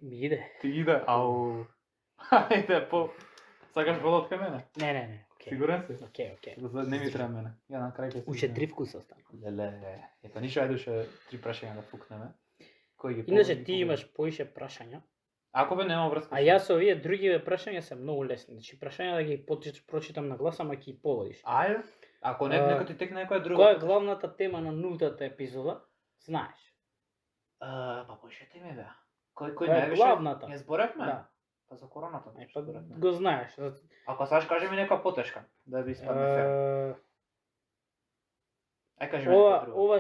Ми иде. Ти иде? Ау. Ајде по. Сакаш вода од кај мене? Не. Окей. Сигурен си? Окей. Не ми треба мене. Ја на крај ќе си. Уште 3 вкуса остана. Леле. Епа ништо, ајде уште 3 прашања да фукнеме. Кој ги Иначе погоди, ти кога? имаш поише прашања, Ако бе нема врска. а јас овие други прашања се многу лесни. Значи прашања да ги прочитам на глас, ама ќе ги погодиш. Ајде. Ако не нека ти текне некоја друга. Која е главната тема на нултата епизода? Знаеш. Па кажете ми бе. Кој Која е највише? главната? Не зборевме? Да. Па за короната. Па зборевме. го знаеш. Ако сакаш кажи ми нека потешка, да би испадне фер. Ај кажи ми нека друга. Ова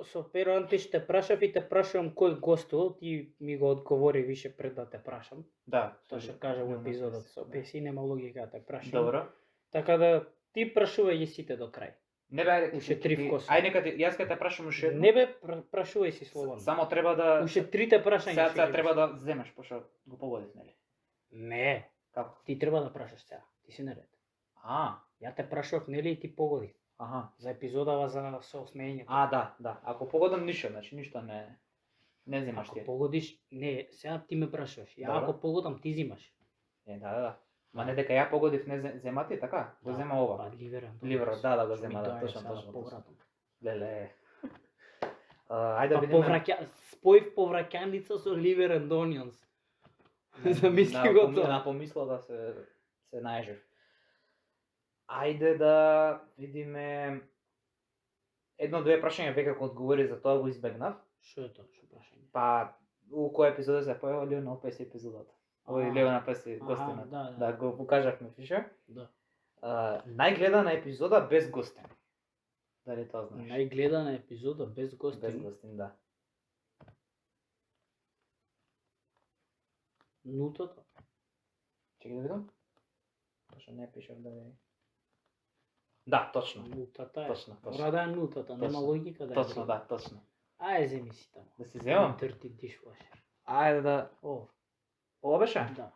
со Перо Антиш те прашав и те прашувам кој гостувал, ти ми го одговори више пред да те прашам. Да. Тоа што кажа во епизодата со Песи, нема логика да те прашам. Добро. Така да ти прашувај ги сите до крај. Не бе, ајде. Уште три вкуса. Ајде нека ти јас ќе те прашам уште едно. Не бе, прашувај си слободно. Само треба да Уште трите прашања. сега треба да земеш пошто го погодив, нели? Не, Како? ти треба да прашаш сега. Ти си наред. Ја те прашав, нели и ти погоди. Аха. За епизодава за соосмењето. Да. Ако погодам ништо, значи ништо не земаш ти. Ако погодиш, не, сега ти ме прашуваш. Ја Добро. ако погодам, ти зимаш. Да. Ма не дека ја погодив не зема ти, така? Го зема ова. Па ливерот. Ливерот, да, го зема, да, точно. Повратно. Леле. Ајде да Па видиме. споив повраќаница со ливер and onions. Замисли го тоа. На помисло да се најжив. Ајде да видиме едно-две прашања веќе кога одговори за тоа го избегнав. Што е тоа, што прашање? Па у која епизода се појава Лео на Песи епизодата. Овој Лео на Песи гостина. Да, го покажавме фише. Да. Најгледана епизода без гостин. Дали тоа знаеш? Најгледана епизода без Без гостин. гостин, да. Нултата. Чекај да видам. Пошто не пишав да е. Да, точно. Нултата е. Точно. Мора да е нултата, нема Точно. логика да е. Точно, да, точно. Ајде, земи си тамо. Да си земам? Dirty dishwasher. Ајде да. О, Ова беше? да.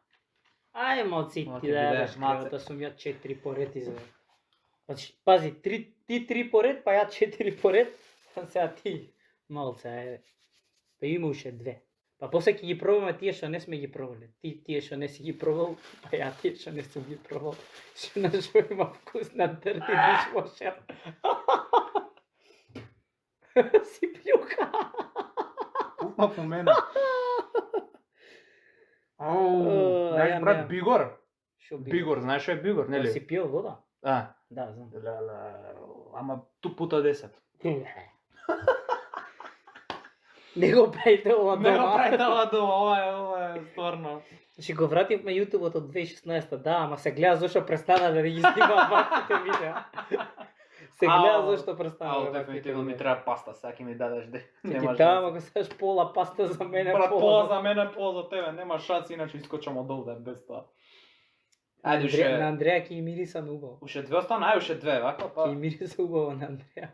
Ајде, малци, Малце ти да биде, јадеш малце. кревата, сум ја 4 порети за... Значи, пази, ти 3 поред, па ја 4 поред, сега ти малце, ајде. Па има уште 2. Па после ќе ги пробаме тие што не сме ги пробале. Ти тие што не си ги пробал, па ја тие што не сум ги пробал. Што на што има вкус на dirty dishwasher. Си плюка. Пукна по мене. Знаеш ја брат немам. Бигор? Што Бигор, знаеш што е Бигор, нели? Си пиел вода? Да, знам. Ама ту пута 10. Не го правите ова дома. Не го прави тоа дома, ова е стварно. Значи го вративме јутубот од 2016, да, ама се гледа зашто престана да ги снимаат ваквите видеа. Се гледа зашто престана. Ау, дефинитивно ми треба паста, сега ќе ми дадеш Ќе ти дам, ако сакаш пола паста за мене, Брат, пола за мене, пола за тебе, нема шанс, иначе искочам од овде без тоа. Ајде уште. На Андреја ќе мириса на убаво. Уште 2 остана, ај уште 2, вака па. Ќе мириса убаво на Андреја.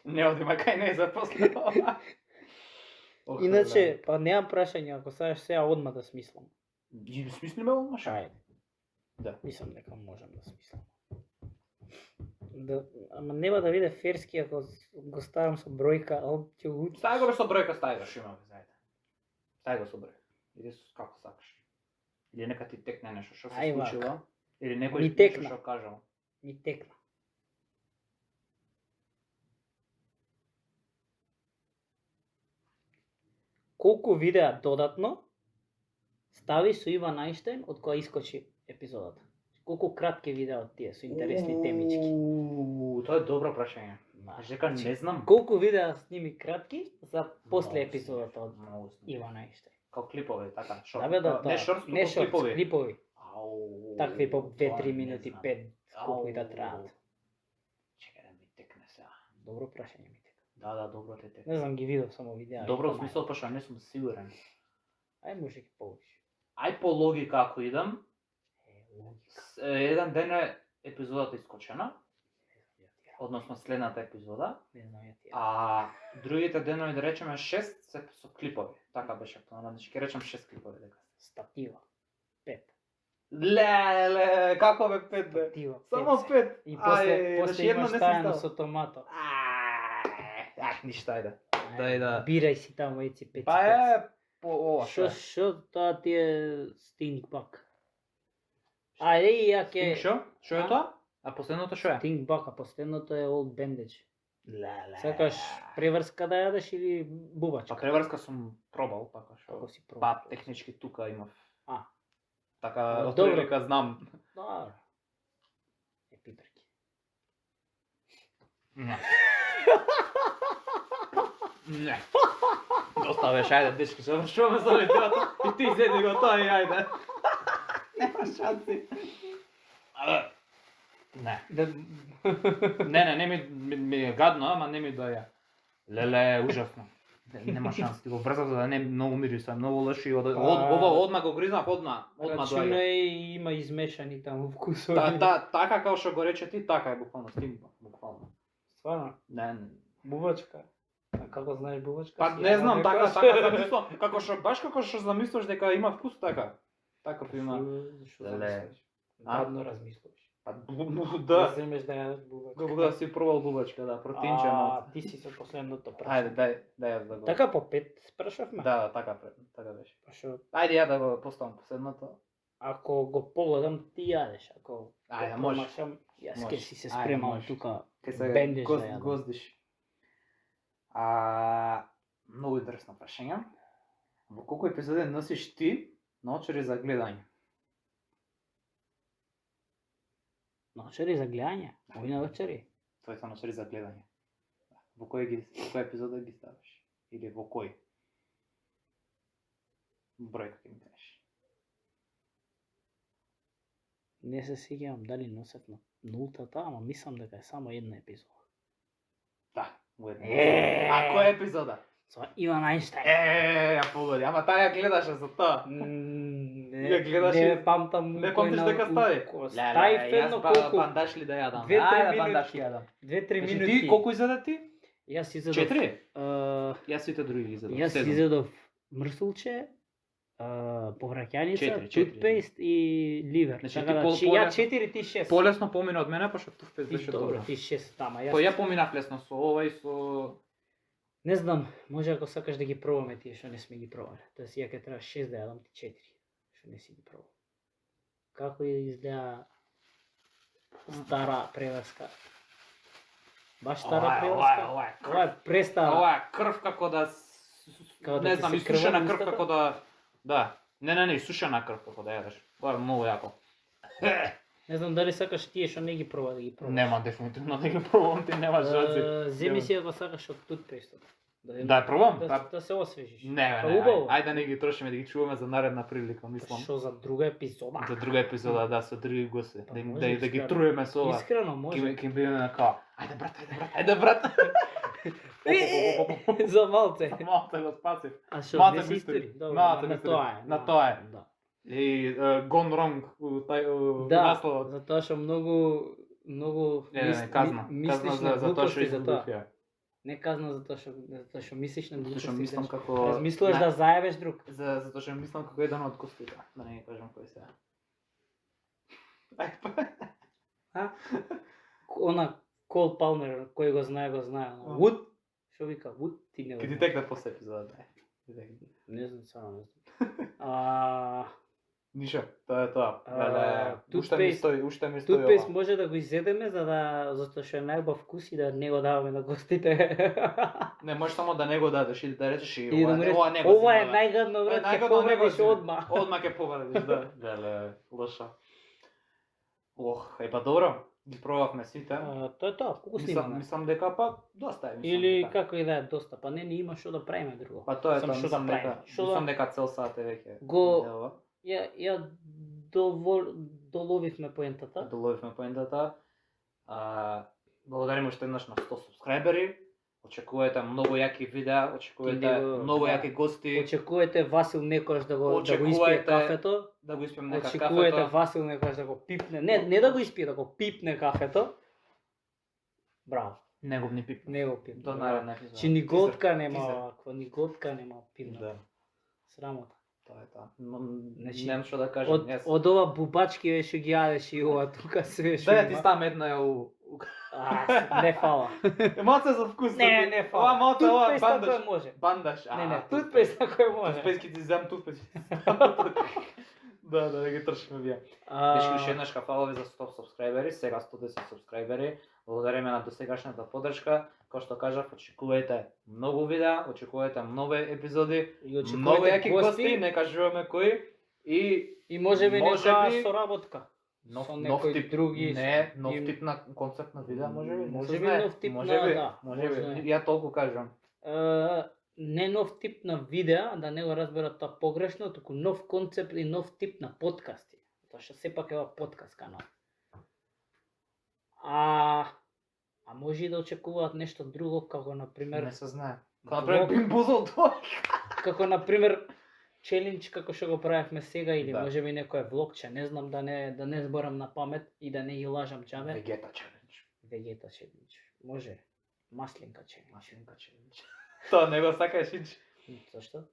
Не одима кај не за после. Иначе, па немам прашање, ако сакаш сега одма да смислам. Ги смислиме одма ша. Ајде. Да. Мислам дека можам да смислам. Да, ама нема да биде ферски ако го ставам со бројка, а он ќе учи. Стај го бе со бројка, стај го, шима ве зајде. Стај го со бројка. Иди со како сакаш. Или нека ти текне нешто што се Ај, случило, вака. или некој Ми нешто текна. што кажал. Ми текна. Колку видеа додатно стави со Иван Ајнштајн од која искочи епизодата? Колку кратки видеа од тие со интересни темички? Тоа е добро прашање. Значи, Дека не знам. Колку видеа сними кратки за после епизодата од Многу Иван Ајнштајн? Као клипови, така, шорт. Да бе, да, Не шорт, не туку шорт, клипови. клипови. Ау, Такви по тоа 2-3 не минути, знам. 5, колку и да траат. Чекај да ми текне сега. Добро прашање ми тека. Да, добро те текне. Не знам, ги видов само видеа. Добро во смисол, пошто не сум сигурен. Ај може ги получи. Ај по логика ако идам, Логика. еден ден е епизодата искочена, Не знам ја тие. односно следната епизода, Не знам ја тие. а другите денови да речеме 6 се со клипови. Така беше планирано, значи ќе речем 6 клипови дека. Статива. 5. Леле, како бе 5 бе? Статива. Само 5. 5. И после значи едно имаш не сум тајано стал. со томато. Ништа ајде. Дај да. Бирај си таму и си 5. Па е по ова Шо тоа ти е стинг бак. Ајде и ја ќе Шо? Шо е тоа? А последното шо е? стинг бак, а последното е old bandage. Леле. Сакаш преврска да јадеш или Па бубачка? преврска сум пробал, така што. Како си Па пробал? технички тука имав. А. Така Ама од добро. прилика знам. Добро. Е пиперки. Не. Не. Доста беше, ајде, дечки, завршуваме за литерата и ти изеди го тоа и ајде. Нема шанси. Не. Да Не ми е гадно, ама не ми доја. Леле, ужасно. Нема шанси, ти го врзав за да не многу мириса, многу лоши. Ова одма го гризнав, одма рачуно доја. и има измешани таму вкусови. Така како што го рече ти, така е буквално, стимба, буквално. Стварно, Не, бубачка. А како знаеш бубачка? па Си не јадал знам, некојаш? така замислам, како што замислуваш дека има вкус така. Така па има. Шо Леле. замислиш? А? Гадно размислуваш. Па Да да. земеш да јадеш бубачка. Како да си пробал бубачка, да, протеинче малку. Ти си со последното Ајде, прашање. дај јас да го. Така по 5 прашавме? Да, така беше. Па шо, Ајде ја да го поставам последното. ако го погледам, ти јадеш. Ако Ајде, го може. промашам, јас Може. ќе си се Ајде, спремам може. тука Ке се бендеж да јадам. гоздиш. Многу интересно прашање. Во колку епизоди носиш ти наочари за гледање? Наочари за гледање? Мој наочари? Твоите наочари за гледање. Во кој епизода ги ставаш? Или во кој? Бројка ќе ми кажеш. Не се сеќавам дали носев на нултата, ама мислам дека е само една епизода. Да, во една. Е! А која епизода? Со Иван Ајнштајн. Ја погоди, ама таа ја гледаше за тоа. Не, Ја гледаш не и- памтам. не памтиш дека стави? Ставив едно колку? бандаш ли да јадам? 2-3 Ајде, бандаш минутки. ли јадам. 2-3 Значи, минути. ти колку изеда ти? Јас изедов. 4? а, Јас сите други ги изедов. Јас Седум. изедов мрсулче, повраќаница, Четири. тутпейст и ливер. Значи, Така ти да, пол- ја полесно- 4, ти 6. Полесно помина од мене, пошто туфпес Ти беше добро, добро. ти 6 тама. Па ја поминав лесно со ова и со... Не знам, може ако сакаш да ги пробаме тие што не сме ги пробале. Тоест ја ќе треба 6 да јадам ти 4 што не си ги пробал. Како изгледа стара преврска? Баш стара преврска? Ова е престара. Ова е крв како да... Како да Не ти знам, се исушена крват крв устата? како да... Да. Не, исушена крв како да јадеш. Тоа е многу јако. Не знам дали сакаш тие што не ги проба да ги пробаш. Нема, дефинитивно не ги пробувам, ти нема шанси. Земи си ако сакаш од тутпейстот. Да, ја пробам? Да се освежиш. Не, Па не, убаво. ајде да не ги трошиме, да ги чуваме за наредна прилика, мислам. Што за друга епизода? За друга епизода, да, со други гости. Па Да, може, да ги искрено. труеме со ова. Искрено може. Ќе биме на као, ајде брат. За малце. Малце го спасив. А што Малце без го истори? истори. Добро, Малце на го тоа истори. е. На тоа е. Да. И Gone Wrong, Да, насловот. затоа што многу Не, казна. мислиш Казна на за тоа што глупости за тоа. изгубив ја. Не казна затоа што мислиш на Затоа глупости. што мислам да. како... Размислуваш да заебеш друг. Затоа што мислам како еден од гостите. Да не ги кажам кој се. Она Кол Палмер, кој го знае, го знае. Wood, што вика, Wood, ти не го Ке ти знаеш. текне после епизода, Не знам, само не знам. Ништо, тоа е тоа. Уште ми стои Тутпейст ова. може да го изедеме затоа што е најубав вкус и да не го даваме на гостите. Не, можеш само да не го дадеш и да речеш и И да му ова не го ова е зима, најгадно, брат, ќе најгодно не го повредиш зима. одма. Одма ќе повредиш, да. Леле, лоша. Ох, па добро, ги пробавме сите. Тоа е тоа, колку снимаме? Мислам дека па доста е, Или дека. како и да е доста, па не има што да правиме друго. Па тоа е Сам тоа, што да мислам правиме? дека, Што мислам да дека цел сат е веќе. го ја доловивме поентата. Доловивме поентата. Благодариме уште еднаш на 100 субскрајбери. Очекувате многу јаки видеа, очекувате многу јаки гости. Очекувате Васил некош да го испие кафето. Да го испием нека кафето. Очекувате Васил некош да го пипне. Не да го испие, да го пипне кафето. Браво. Не го ни пипне. Не го пипне. До наредна епизода. Чи ни готка нема оваква, ни готка нема пипна. Да. Срамота. Тоа е тоа. Значи, Немам што да кажам. Од ова бубачки беше ги јадеш и ова тука све што. Да, ти стам едно е не фала. Емоција за вкус. Не фала. Ова мото, ова Тутпейст бандаш. ако може. Бандаш. Не, тутпейст ако може. Тутпейст ки ти зем тутпейст. Да ги тршиме вие. Беше уште еднаш кафалови за 100 субскрајбери, сега 110 субскрајбери. Благодариме на досегашната поддршка. Како што кажав, очекувате многу видеа, очекувате нови епизоди, многу јаки гости, не кажуваме кои. И можеби нека соработка. Нов тип други. Не, нов тип на концепт на видеа, можеби. Можеби нов тип на, да. Можеби. Ја толку кажам. Не нов тип на видеа, да не го разберат тоа погрешно, туку нов концепт и нов тип на подкасти. Тоа што сепак е ова подкаст канал. А може и да очекуваат нешто друго, како например... Не се знае. Како например Бимбузол тоа. Како например челендж како што го правевме сега или Да. можеби некој влогче, не знам да не зборам на памет и да не ги лажам џабе. Вегета челендж. Вегета челендж. Може. Маслинка челендж. Маслинка челендж. Тоа не го сакаш ич. Зашто?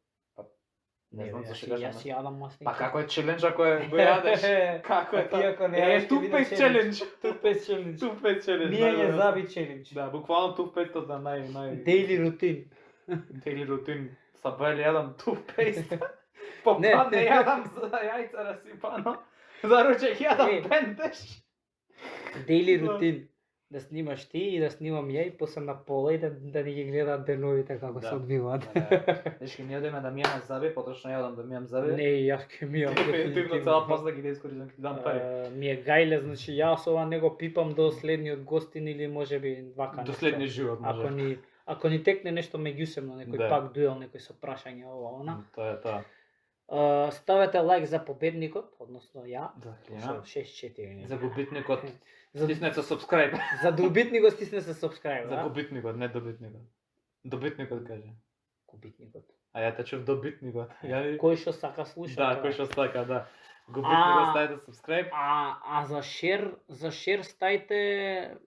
Не знам зашто Јас кажам. си јадам маслинка. Па како е челендж ако го јадеш? Како е тоа? Ако не јадеш, Тупейст челендж. Тупейст челендж. Тупейст челендж. Мијање заби челендж. Да, буквално тупейстот на Daily рутин. Daily рутин. Сабајле јадам тупейст. Попадне јадам за јајца расипано. За ручек јадам пендеш. Daily рутин. Да снимаш ти и да снимам ја и после на пола и да ни ги гледаат деновите како се одвиваат. Дечки, ние одиме да мијаме заби, поточно јадам да мијам заби. Не, јас ќе мијам. Дефинитивно цела пазда ги да искористам, ќе дам пари. Ми е гајле, значи јас ова не го пипам до следниот гостин или можеби вака. До следниот живот може. Ако ни текне нешто меѓусебно, некој Да. пак дуел, некој со прашање ова она. Тоа е тоа. Ставете лайк за победникот, односно ја. Да, Што 6-4. за губитникот стиснете subscribe. За добитникот стисне се subscribe. За губитникот, не добитникот. Добитникот каже. Губитникот. А ја те чув добитникот. Кој што сака слуша. Да, кој што сака, да. Губитникот ставите subscribe. А за шер стајте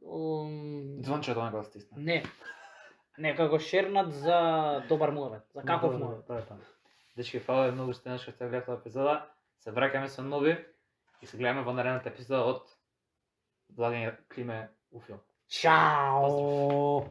Звончето на го стисне. Не, како шернат за добар муабет, за каков муабет. Тоа е тоа. Дечки, фала многу што денес што сте гледате епизода. Се враќаме со нови и се гледаме во наредната епизода од Владење Климе Уфилм. Чао!